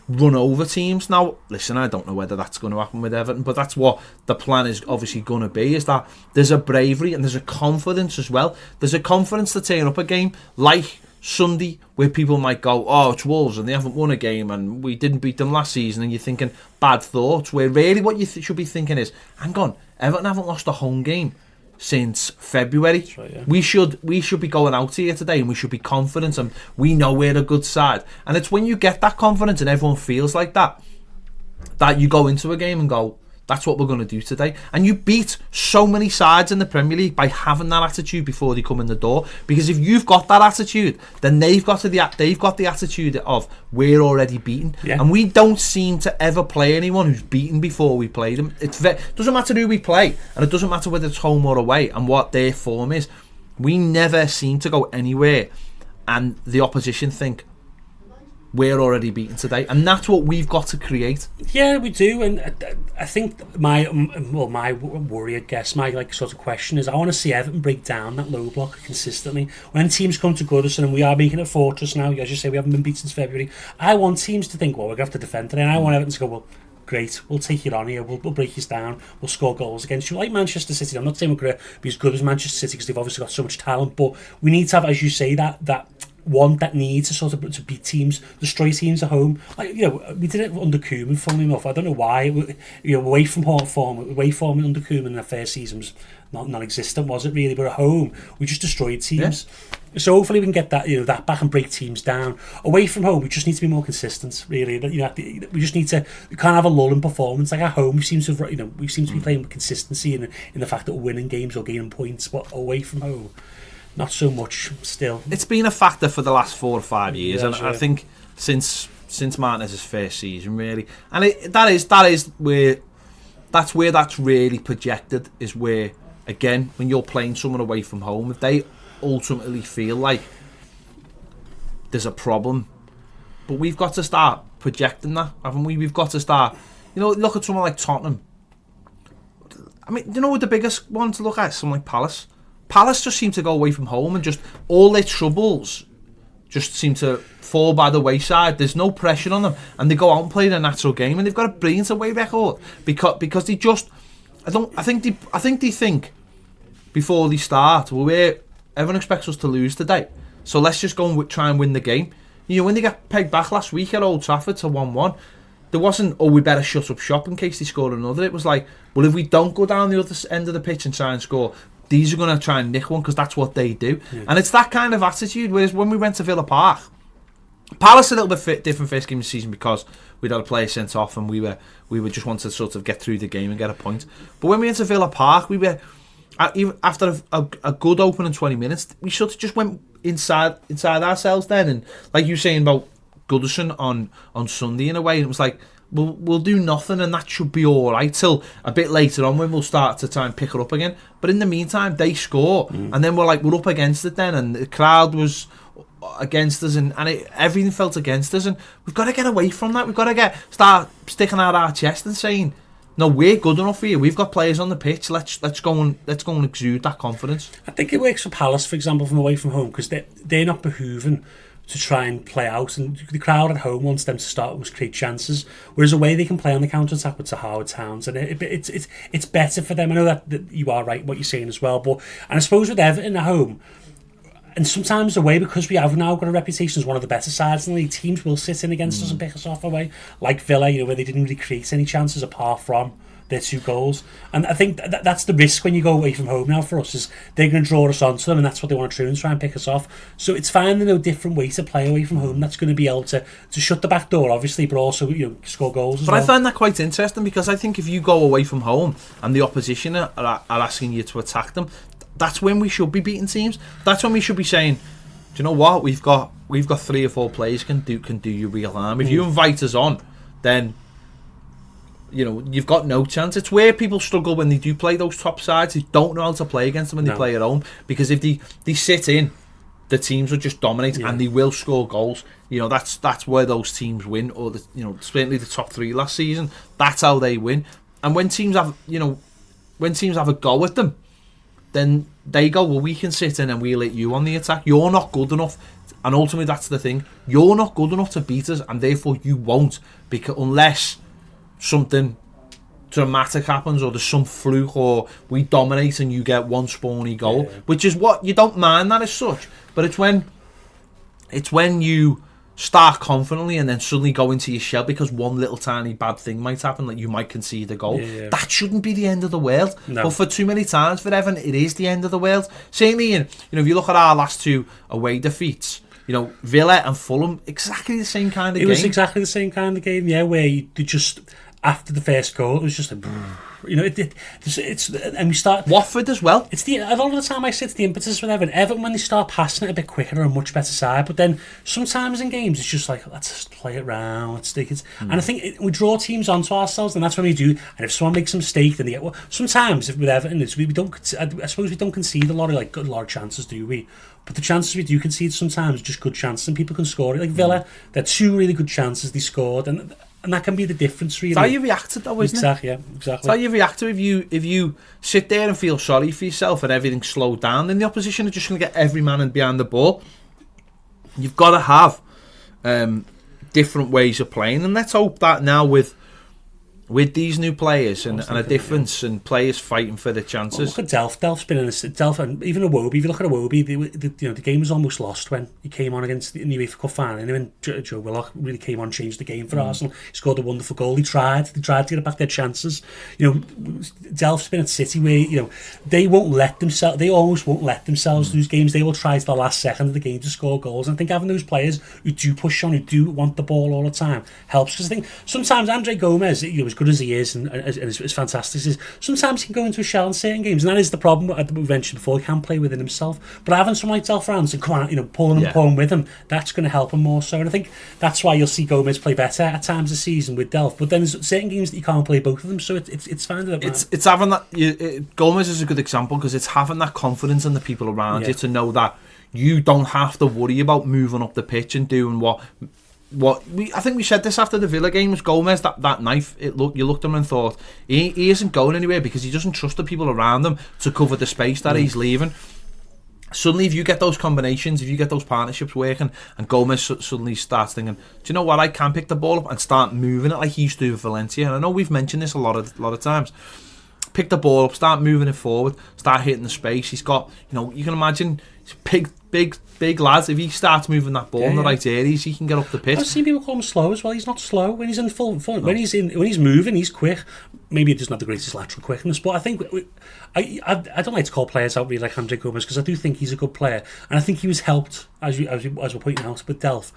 run over teams. Now, listen, I don't know whether that's going to happen with Everton, but that's what the plan is obviously going to be, is that there's a bravery and there's a confidence as well. There's a confidence to turn up a game like Sunday, where people might go, oh, it's Wolves and they haven't won a game and we didn't beat them last season, and you're thinking bad thoughts, where really what you should be thinking is, hang on, Everton haven't lost a home game since February. That's right, yeah. We should be going out here today and we should be confident, and we know we're a good side. And it's when you get that confidence and everyone feels like that you go into a game and go, That's what we're going to do today. And you beat so many sides in the Premier League by having that attitude before they come in the door. Because if you've got that attitude, then they've got the attitude of we're already beaten. Yeah. And we don't seem to ever play anyone who's beaten before we play them. It doesn't matter who we play, and it doesn't matter whether it's home or away and what their form is. We never seem to go anywhere and the opposition think we're already beaten today, and that's what we've got to create. Yeah, we do, and I think my worry, I guess, my sort of question is, I want to see Everton break down that low block consistently. When teams come to Goodison, and we are making a fortress now, as you say, we haven't been beaten since February. I want teams to think, well, we're going to have to defend today, and I want Everton to go, well, great, we'll take you on here, we'll break you down, we'll score goals against you, like Manchester City. I'm not saying we're going to be as good as Manchester City because they've obviously got so much talent, but we need to have, as you say, that need to sort of to beat teams, destroy teams at home. Like, you know, we did it under Koeman, funnily enough. I don't know why. You know, away form under Koeman in the first season was non-existent, was it really? But at home, we just destroyed teams. Yeah. So hopefully we can get that, you know, that back and break teams down. Away from home, we just need to be more consistent. Really, you know, we just need to. We can't have a lull in performance. Like at home, we seem to be playing with consistency in the fact that we're winning games or gaining points. But away from home, not so much still. It's been a factor for the last 4 or 5 years, and I think since Martinez's first season, really, and that's where that's really projected, is where, again, when you're playing someone away from home, if they ultimately feel like there's a problem, but we've got to start projecting that, haven't we? We've got to start, you know, look at someone like Tottenham. I mean, you know what the biggest one to look at? Someone like Palace. Palace just seem to go away from home and just all their troubles just seem to fall by the wayside. There's no pressure on them, and they go out and play their natural game, and they've got a brilliant away record because they just I think they think before they start, well, everyone expects us to lose today, so let's just go and try and win the game. You know, when they got pegged back last week at Old Trafford to 1-1, there wasn't, oh, we better shut up shop in case they score another. It was like, well, if we don't go down the other end of the pitch and try and score, these are going to try and nick one because that's what they do. Yeah. And it's that kind of attitude. Whereas when we went to Villa Park, Palace a little bit different first game of the season because we'd had a player sent off and we were just wanted to sort of get through the game and get a point. But when we went to Villa Park, we were, after a good opening 20 minutes, we sort of just went inside ourselves then. And like you were saying about Goodison on Sunday in a way, and it was like, we'll do nothing and that should be all right till a bit later on when we'll start to try and pick it up again. But in the meantime, they score, and then we're up against it then, and the crowd was against us, and everything felt against us, and we've got to get away from that. We've got to start sticking out our chest and saying, no, we're good enough here. We've got players on the pitch. Let's go and exude that confidence. I think it works for Palace, for example, from away from home, because they're not behooving to try and play out, and the crowd at home wants them to start with create chances, whereas away they can play on the counter-attack with Howard Towns, and it's better for them. I know that you are right what you're saying as well, but and I suppose with Everton at home, and sometimes away, because we have now got a reputation as one of the better sides in the league, teams will sit in against us and pick us off away, like Villa, you know, where they didn't really create any chances apart from their 2 goals. And I think that's the risk when you go away from home now for us, is they're going to draw us onto them, and that's what they want to do, and try and pick us off. So it's finding a different way to play away from home that's going to be able to shut the back door, obviously, but also, you know, score goals as well. But I find that quite interesting, because I think if you go away from home and the opposition are asking you to attack them, that's when we should be beating teams. That's when we should be saying, do you know what, we've got 3 or 4 players can do you real harm. If you invite us on, then, you know, you've got no chance. It's where people struggle when they do play those top sides. They don't know how to play against them when they play at home, because if they sit in, the teams will just dominate, and they will score goals. You know, that's where those teams win, or certainly the top 3 last season. That's how they win. And when teams have a go at them, then they go, well, we can sit in and we'll let you on the attack. You're not good enough. And ultimately, that's the thing. You're not good enough to beat us, and therefore you won't, because unless something dramatic happens, or there's some fluke, or we dominate and you get one spawny goal, which is what you don't mind that as such. But it's when you start confidently and then suddenly go into your shell because one little tiny bad thing might happen, like you might concede a goal. That shouldn't be the end of the world. No. But for too many times for Everton, it is the end of the world. Certainly, if you look at our last 2 away defeats, you know, Villa and Fulham, exactly the same kind of game. It was exactly the same kind of game, yeah, where they just, after the first goal, it was just like, it's and we start Watford as well. It's a lot of the time I say it's the impetus with Everton when they start passing it a bit quicker, are a much better side. But then sometimes in games it's just like, let's just play it round, let's take it. And I think we draw teams onto ourselves, and that's when we do. And if someone makes a mistake, then they get. Well, sometimes with Everton, we don't. I suppose we don't concede a lot of chances, do we? But the chances we do concede sometimes are just good chances, and people can score it. Like Villa, they're 2 really good chances they scored, and that can be the difference, really. It's how you react to it, though, isn't it? Yeah, exactly. It's how you react to it. If you sit there and feel sorry for yourself and everything's slowed down, then the opposition are just going to get every man in behind the ball. You've got to have different ways of playing, and let's hope that now with these new players and a difference and players fighting for the chances. Well, look at Delph. Delph's been in Delph, and even Iwobi. If you look at Iwobi, the game was almost lost when he came on against the UEFA Cup final. And when Joe Willock really came on, changed the game for Arsenal. He scored a wonderful goal. They tried to get back their chances. Delph's been at City where they won't let themselves. They almost won't let themselves lose games. They will try to the last second of the game to score goals. And I think having those players who do push on, who do want the ball all the time, helps. Because I think sometimes Andre Gomez, as good as he is and as fantastic as he is, sometimes he can go into a shell in certain games, and that is the problem that we mentioned before. He can play within himself, but having someone like Delph around and come on, pulling with him, that's going to help him more so. And I think that's why you'll see Gomez play better at times this season with Delph. But then there's certain games that you can't play both of them, so it's fine. It's having that. Gomez is a good example because it's having that confidence in the people around you to know that you don't have to worry about moving up the pitch and doing I think we said this after the Villa game. Was Gomez that knife? You looked at him and thought he isn't going anywhere because he doesn't trust the people around him to cover the space that he's leaving. Suddenly, if you get those combinations, if you get those partnerships working, and Gomez suddenly starts thinking, do you know what? I can pick the ball up and start moving it like he used to with Valencia. And I know we've mentioned this a lot of times. Pick the ball up, start moving it forward, start hitting the space. He's got, you can imagine, big lads. If he starts moving that ball in the right areas, he can get up the pitch. I've seen people call him slow as well. He's not slow when he's in full fun. No. When he's moving, he's quick. Maybe he doesn't have the greatest lateral quickness, but I think I don't like to call players out really like Andre Gomez because I do think he's a good player, and I think he was helped as we're pointing out with Delph.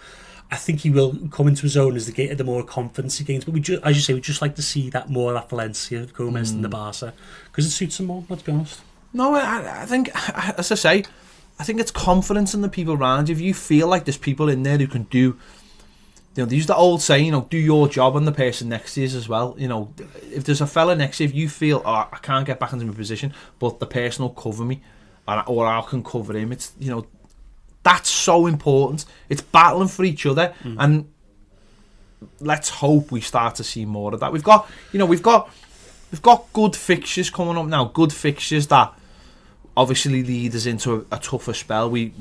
I think he will come into his own as the more confidence he gains. But as you say, we just like to see that more of that Valencia Gomez than the Barca because it suits him more. Let's be honest. No, I think, as I say, I think it's confidence in the people around you. If you feel like there's people in there who can do, they use the old saying, do your job on the person next to you as well. If there's a fella next to you, if you feel, I can't get back into my position, but the person will cover me, or I can cover him. It's, that's so important. It's battling for each other, and let's hope we start to see more of that. We've got good fixtures coming up now. Good fixtures that obviously lead us into a tougher spell. We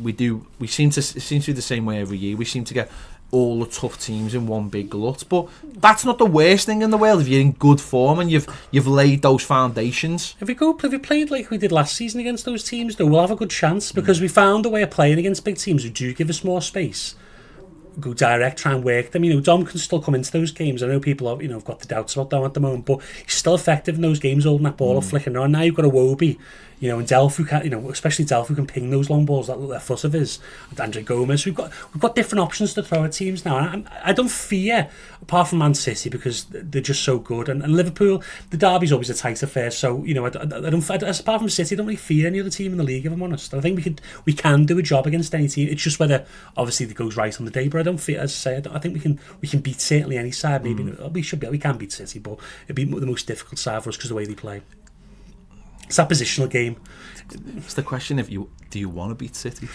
seem to be the same way every year. We seem to get all the tough teams in one big glut, but that's not the worst thing in the world if you're in good form and you've laid those foundations. If we played like we did last season against those teams, though, we'll have a good chance because we found a way of playing against big teams who do give us more space. Go direct, try and work them. Dom can still come into those games. I know people have got the doubts about Dom at the moment, but he's still effective in those games, holding that ball up, flicking around. Now you've got a Iwobi, and Delph who can, especially Delph who can ping those long balls, that left foot of his, and Andre Gomez. We've got different options to throw at teams now. And I don't fear, apart from Man City, because they're just so good. And Liverpool, the derby's always a tight affair. So I don't. Apart from City, I don't really fear any other team in the league, if I'm honest. I think we can do a job against any team. It's just whether obviously it goes right on the day. But I don't fear, as I say, I think we can beat certainly any side. Maybe we can beat City, but it'd be the most difficult side for us because of the way they play. It's that positional game. It's the question: do you want to beat City?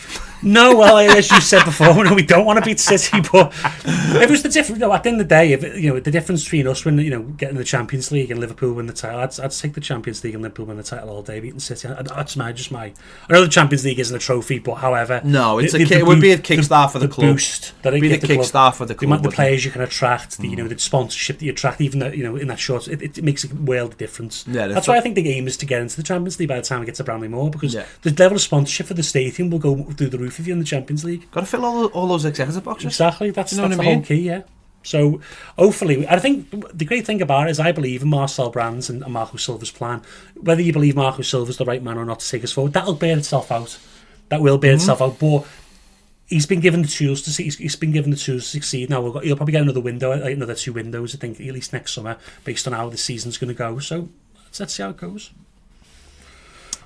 No, well, as you said before, no, we don't want to beat City. But it was the difference. At the end of the day, the difference between us when getting the Champions League and Liverpool win the title, I'd take the Champions League and Liverpool win the title all day, beating City. That's my. I know the Champions League isn't a trophy, but however, no, it would be a kickstart for the club. Boost that it would be the kickstart for the club. The amount of players you can attract, the sponsorship that you attract, even in that short, it makes a world of difference. Yeah, that's why I think the aim is to get into the Champions League by the time we get to Bramley Moore, because the level of sponsorship for the stadium will go through the roof if you're in the Champions League. Got to fill all those executive boxes. Exactly, that's the whole key, yeah. So hopefully, I think the great thing about it is I believe in Marcel Brands and Marco Silva's plan. Whether you believe Marco Silva's the right man or not to take us forward, that'll bear itself out. That will bear itself out. But he's been given the tools to see. He's been given the tools to succeed. Now he'll probably get another window, like another 2 windows, I think, at least next summer, based on how the season's going to go. So let's see how it goes.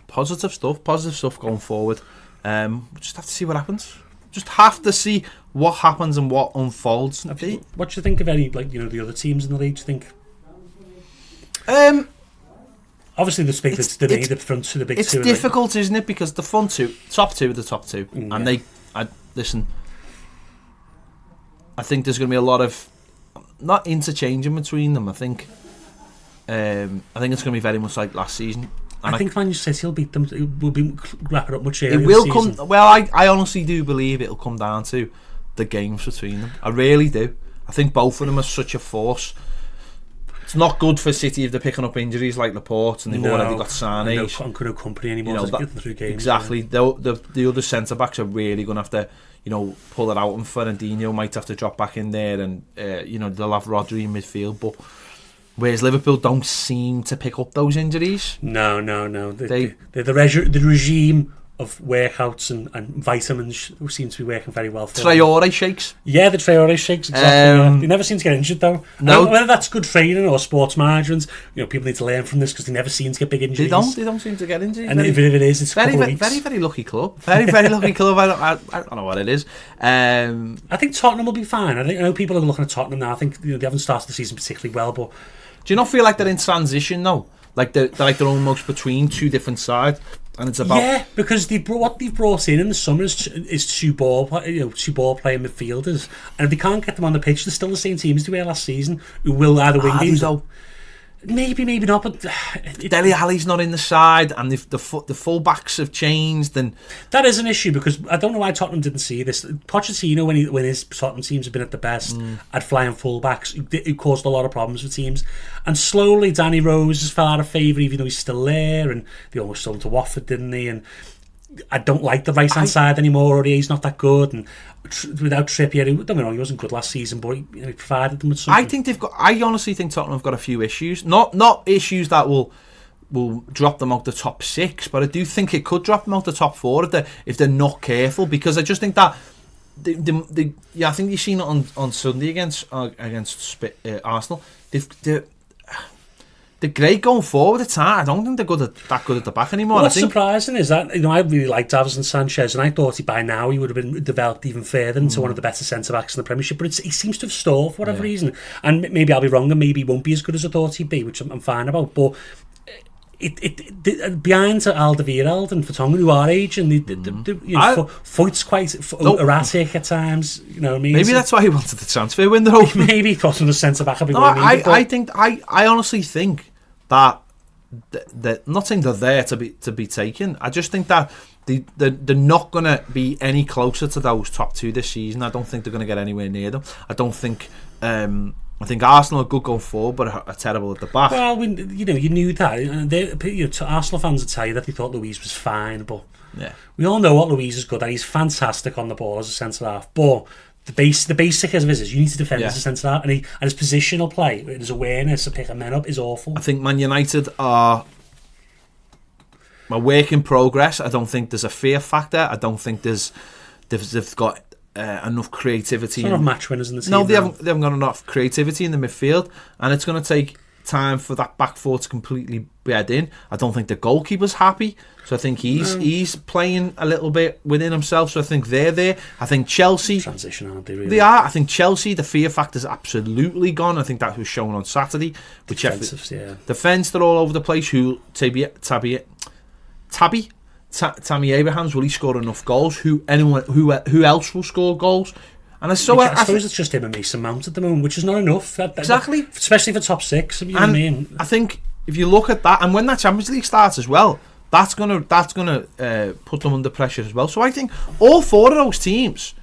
Positive stuff going forward. We just have to see what happens. Just have to see what happens and what unfolds. What do you think of any, like, the other teams in the league? Do you think? Obviously, the front two, the big two. It's difficult, isn't it? Because the top two are the top two, and listen. I think there's going to be a lot of not interchanging between them. I think it's going to be very much like last season. And I think Man City will beat them. It will be wrapping up much earlier. It will come. Well, I honestly do believe it'll come down to the games between them. I really do. I think both of them are such a force. It's not good for City if they're picking up injuries like Laporte and they've already got Sané. No company anymore. Through games, exactly. Yeah. The other centre backs are really going to have to, pull it out, and Fernandinho might have to drop back in there, and they'll have Rodri in midfield, but. Whereas Liverpool don't seem to pick up those injuries. No. The regime of workouts and vitamins seem to be working very well for Traore shakes. Yeah, the Traore shakes, exactly. They never seem to get injured, though. No. Whether that's good training or sports management, people need to learn from this because they never seem to get big injuries. They don't seem to get injured. And if it is, it's very lucky club. Very lucky club. I don't know what it is. I think Tottenham will be fine. I know people are looking at Tottenham now. I think they haven't started the season particularly well, but... Do you not feel like they're in transition though? Like they're almost between two different sides, and it's about because what they've brought in the summer is two ball playing midfielders, and if they can't get them on the pitch, they're still the same team as they were last season, who will either wing games. Maybe not, but Dele Alli's not in the side, and the full backs have changed, and that is an issue because I don't know why Tottenham didn't see this. Pochettino, when his Tottenham teams have been at the best, had flying full backs who caused a lot of problems for teams, and slowly Danny Rose has fell out of favour, even though he's still there, and they almost sold him to Watford, didn't they? And I don't like the right hand side anymore. He's not that good, and without Trippier, don't get me wrong, he wasn't good last season, but he provided them with something. I honestly think Tottenham have got a few issues, not issues that will drop them out the top 6, but I do think it could drop them out the top 4 if they're not careful, because I just think that I think you've seen it on Sunday against Arsenal. They're great going forward. It's hard. I don't think they're that good at the back anymore. What's surprising is that I really liked Davinson Sanchez, and I thought by now he would have been developed even further into one of the better centre backs in the Premiership. But he seems to have stalled for whatever reason, and maybe I'll be wrong, and maybe he won't be as good as I thought he'd be, which I'm fine about. But behind Alderweireld and Vertonghen, who are aging, Foyt's quite erratic at times. You know what I mean? Maybe that's why he wanted the transfer window. Maybe crossing the centre back. I honestly think that not saying they're there to be taken. I just think that they're not going to be any closer to those top 2 this season. I don't think they're going to get anywhere near them. I don't think. I think Arsenal are good going forward, but are terrible at the back. Well, you knew that. Arsenal fans would tell you that they thought Luiz was fine, but we all know what Luiz is good at. He's fantastic on the ball as a centre half, but the basic of his is you need to defend as a centre half, and his positional play, his awareness of picking men up is awful. I think Man United are a work in progress. I don't think there's a fear factor. I don't think they've got enough creativity. There's not enough match winners in the team. No, they haven't got enough creativity in the midfield, and it's going to take time for that back four to completely bed in. I don't think the goalkeeper's happy, so I think he's playing a little bit within himself, so I think they're there. I think Chelsea transition, aren't they, really? They are. I think Chelsea, the fear factor's absolutely gone. I think that was shown on Saturday. Defence, they're all over the place. Tammy Abrahams, will he score enough goals? Who else will score goals? And I suppose it's just him and Mason Mount at the moment, which is not enough. Exactly, especially for top 6. You know what I mean? I think if you look at that, and when that Champions League starts as well, that's gonna put them under pressure as well. So I think all 4 of those teams,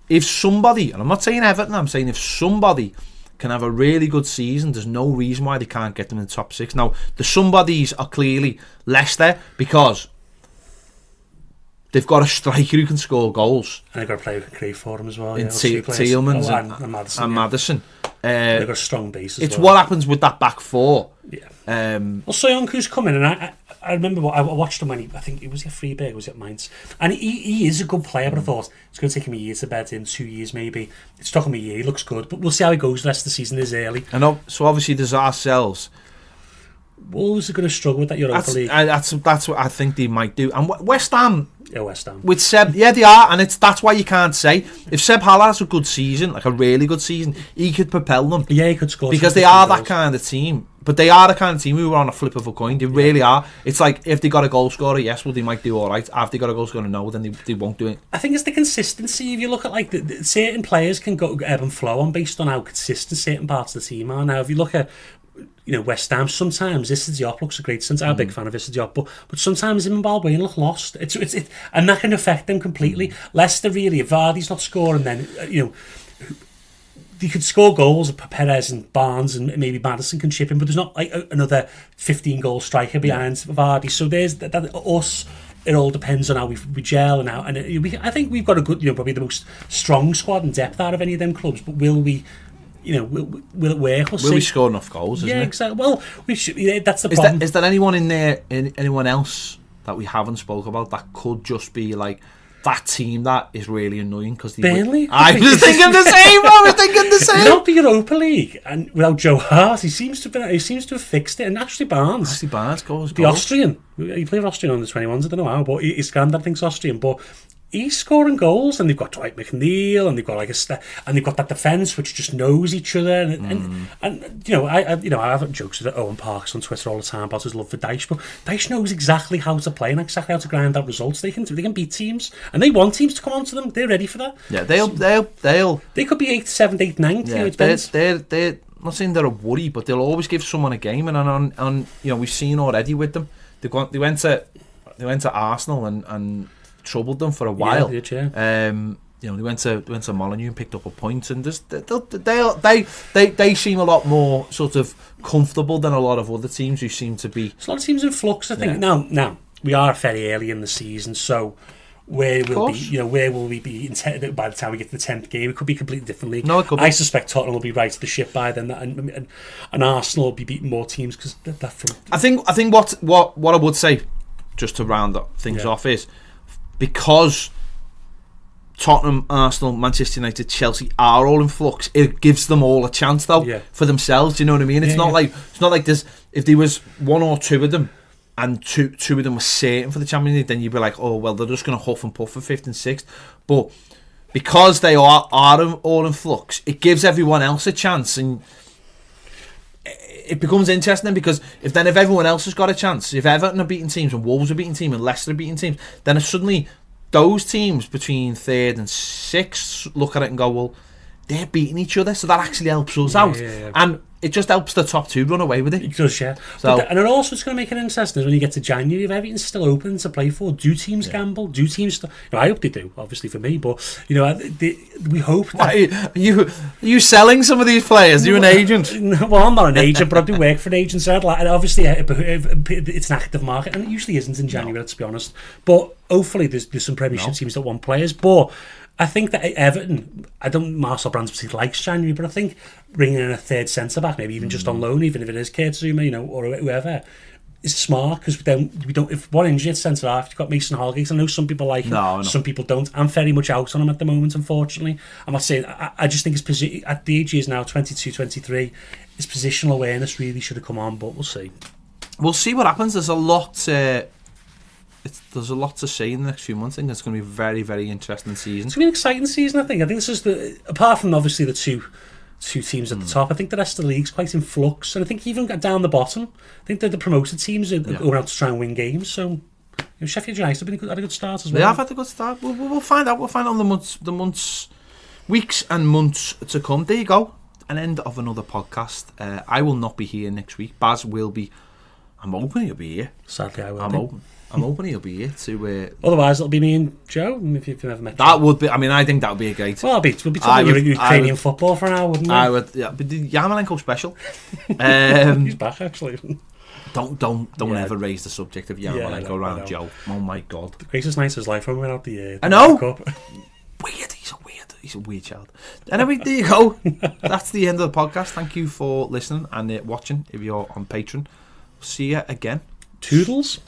if somebody, and I'm not saying Everton, I'm saying if somebody can have a really good season, there's no reason why they can't get them in the top 6. Now, the somebodies are clearly Leicester, because they've got a striker who can score goals. And they've got a player who can create for them as well. In Tielemans and Maddison. They've got a strong base as well. It's what happens with that back 4. Yeah. Well, Soyuncu's coming, and I remember I watched him when I think it was at Freiburg, was it Mainz, and he is a good player. But I thought it's going to take him a year to bed in, 2 years maybe. It's took him a year. He looks good, but we'll see how he goes. The rest of the season is early. And so obviously there's ourselves. Wolves are going to struggle with that Europa League. That's what I think they might do. And West Ham. Yeah, West Ham. With Seb, yeah, they are, and that's why you can't say. If Seb Haller has a good season, like a really good season, he could propel them. Yeah, he could score. Because they are that kind of team. But they are the kind of team who are on a flip of a coin. They really are. It's like, if they got a goal scorer, yes, well, they might do all right. If they got a goal scorer, no, then they won't do it. I think it's the consistency. If you look at, like, certain players can go ebb and flow on based on how consistent certain parts of the team are. Now, if you look at, West Ham, sometimes Issa Diop looks a great sense. I'm a big fan of Issa Diop, but sometimes him and Balbuena look lost. It's and that can affect them completely. Leicester, really, if Vardy's not scoring, then they could score goals. Perez and Barnes and maybe Maddison can chip in, but there's not like another 15-goal striker behind Vardy. So there's that us. It all depends on how we gel and how. And I think we've got a good, probably the most strong squad and depth out of any of them clubs. But will we? Will it work? Will we score enough goals? Isn't it? Exactly. Well, we should. That's the problem. Is there anyone in there? Anyone else that we haven't spoke about that could just be like that team that is really annoying because Burnley? I was thinking the same. I was thinking the same. Not the Europa League, and without Joe Hart, he seems to have fixed it. And Ashley Barnes goes. The Austrian. He played Austrian on the 21s. I don't know how, but his granddad thinks Austrian, but. He's scoring goals, and they've got Dwight McNeil, and they've got and they've got that defence which just knows each other. And I have jokes with Owen Parks on Twitter all the time about his love for Dyche, but Dyche knows exactly how to play and exactly how to grind out results. They can beat teams, and they want teams to come onto them. They're ready for that. Yeah, they'll. They could be 8th, 7th, 8th, 9th. Yeah, they're not saying they're a worry, but they'll always give someone a game, and on we've seen already with them. They went to Arsenal and troubled them for a while. Yeah, they did, yeah. They went to Molineux and picked up a point, and they seem a lot more sort of comfortable than a lot of other teams who seem to be. There's a lot of teams in flux, I think. Yeah. Now we are very early in the season, so where will we be by the time we get to the 10th game? It could be a completely different league. No, it could be. I suspect Tottenham will be right to the ship by then, and Arsenal will be beating more teams because that. I think what I would say, just to round things off, is because Tottenham, Arsenal, Manchester United, Chelsea are all in flux, it gives them all a chance though for themselves. Do you know what I mean? It's not like there's, if there was one or two of them and two of them were certain for the Champions League, then you'd be like, oh well, they're just going to huff and puff for 5th and 6th. But because they are all in flux, it gives everyone else a chance, and it becomes interesting because if everyone else has got a chance, if Everton are beating teams and Wolves are beating teams and Leicester are beating teams, then suddenly those teams between 3rd and 6th look at it and go, well, they're beating each other, so that actually helps us out. Yeah. And it just helps the top two run away with it. It does, yeah. So, and it also, it's going to make it interesting is when you get to January, if everything's still open to play for, do teams gamble? Do teams... I hope they do, obviously for me, but, we hope that... Are you selling some of these players? Are you an agent? Well, I'm not an agent, but I do work for an agent, so and obviously it's an active market, and it usually isn't in January, let's be honest. But hopefully there's some Premiership teams that want players, but... I think that Everton, Marcel Brands particularly likes January, but I think bringing in a 3rd centre-back, maybe even just on loan, even if it is Kurt Zouma, or whoever, is smart, because we don't. If one injured centre-half, you've got Mason Holgate. I know some people like him, some people don't. I'm very much out on him at the moment, unfortunately. I'm not saying, I just think his position, at the age he is now, 22, 23, his positional awareness really should have come on, but we'll see. We'll see what happens. There's a lot to see in the next few months. I think it's going to be a very, very interesting season. It's going to be an exciting season, I think. I think this is apart from obviously the two teams at the top, I think the rest of the league's quite in flux. And I think even down the bottom, I think the promoted teams are going out to try and win games. So Sheffield United have had a good start as well. They have had a good start. We'll find out. We'll find out the weeks and months to come. There you go. An end of another podcast. I will not be here next week. Baz will be. I'm hoping he'll be here. Sadly, I will. I'm hoping he'll be here to. Otherwise, it'll be me and Joe. If you've never met. That would be. I mean, I think that would be a great. Well, we'll be talking Ukrainian football for an hour, wouldn't we? I would. Yeah, but the Yarmolenko special. He's back actually. Don't ever raise the subject of Yarmolenko around Joe. Oh my God. The greatest night of his life when we went out the year. I know. Weird. He's a weird child. Anyway, there you go. That's the end of the podcast. Thank you for listening and watching. If you're on Patreon. See you again. Toodles.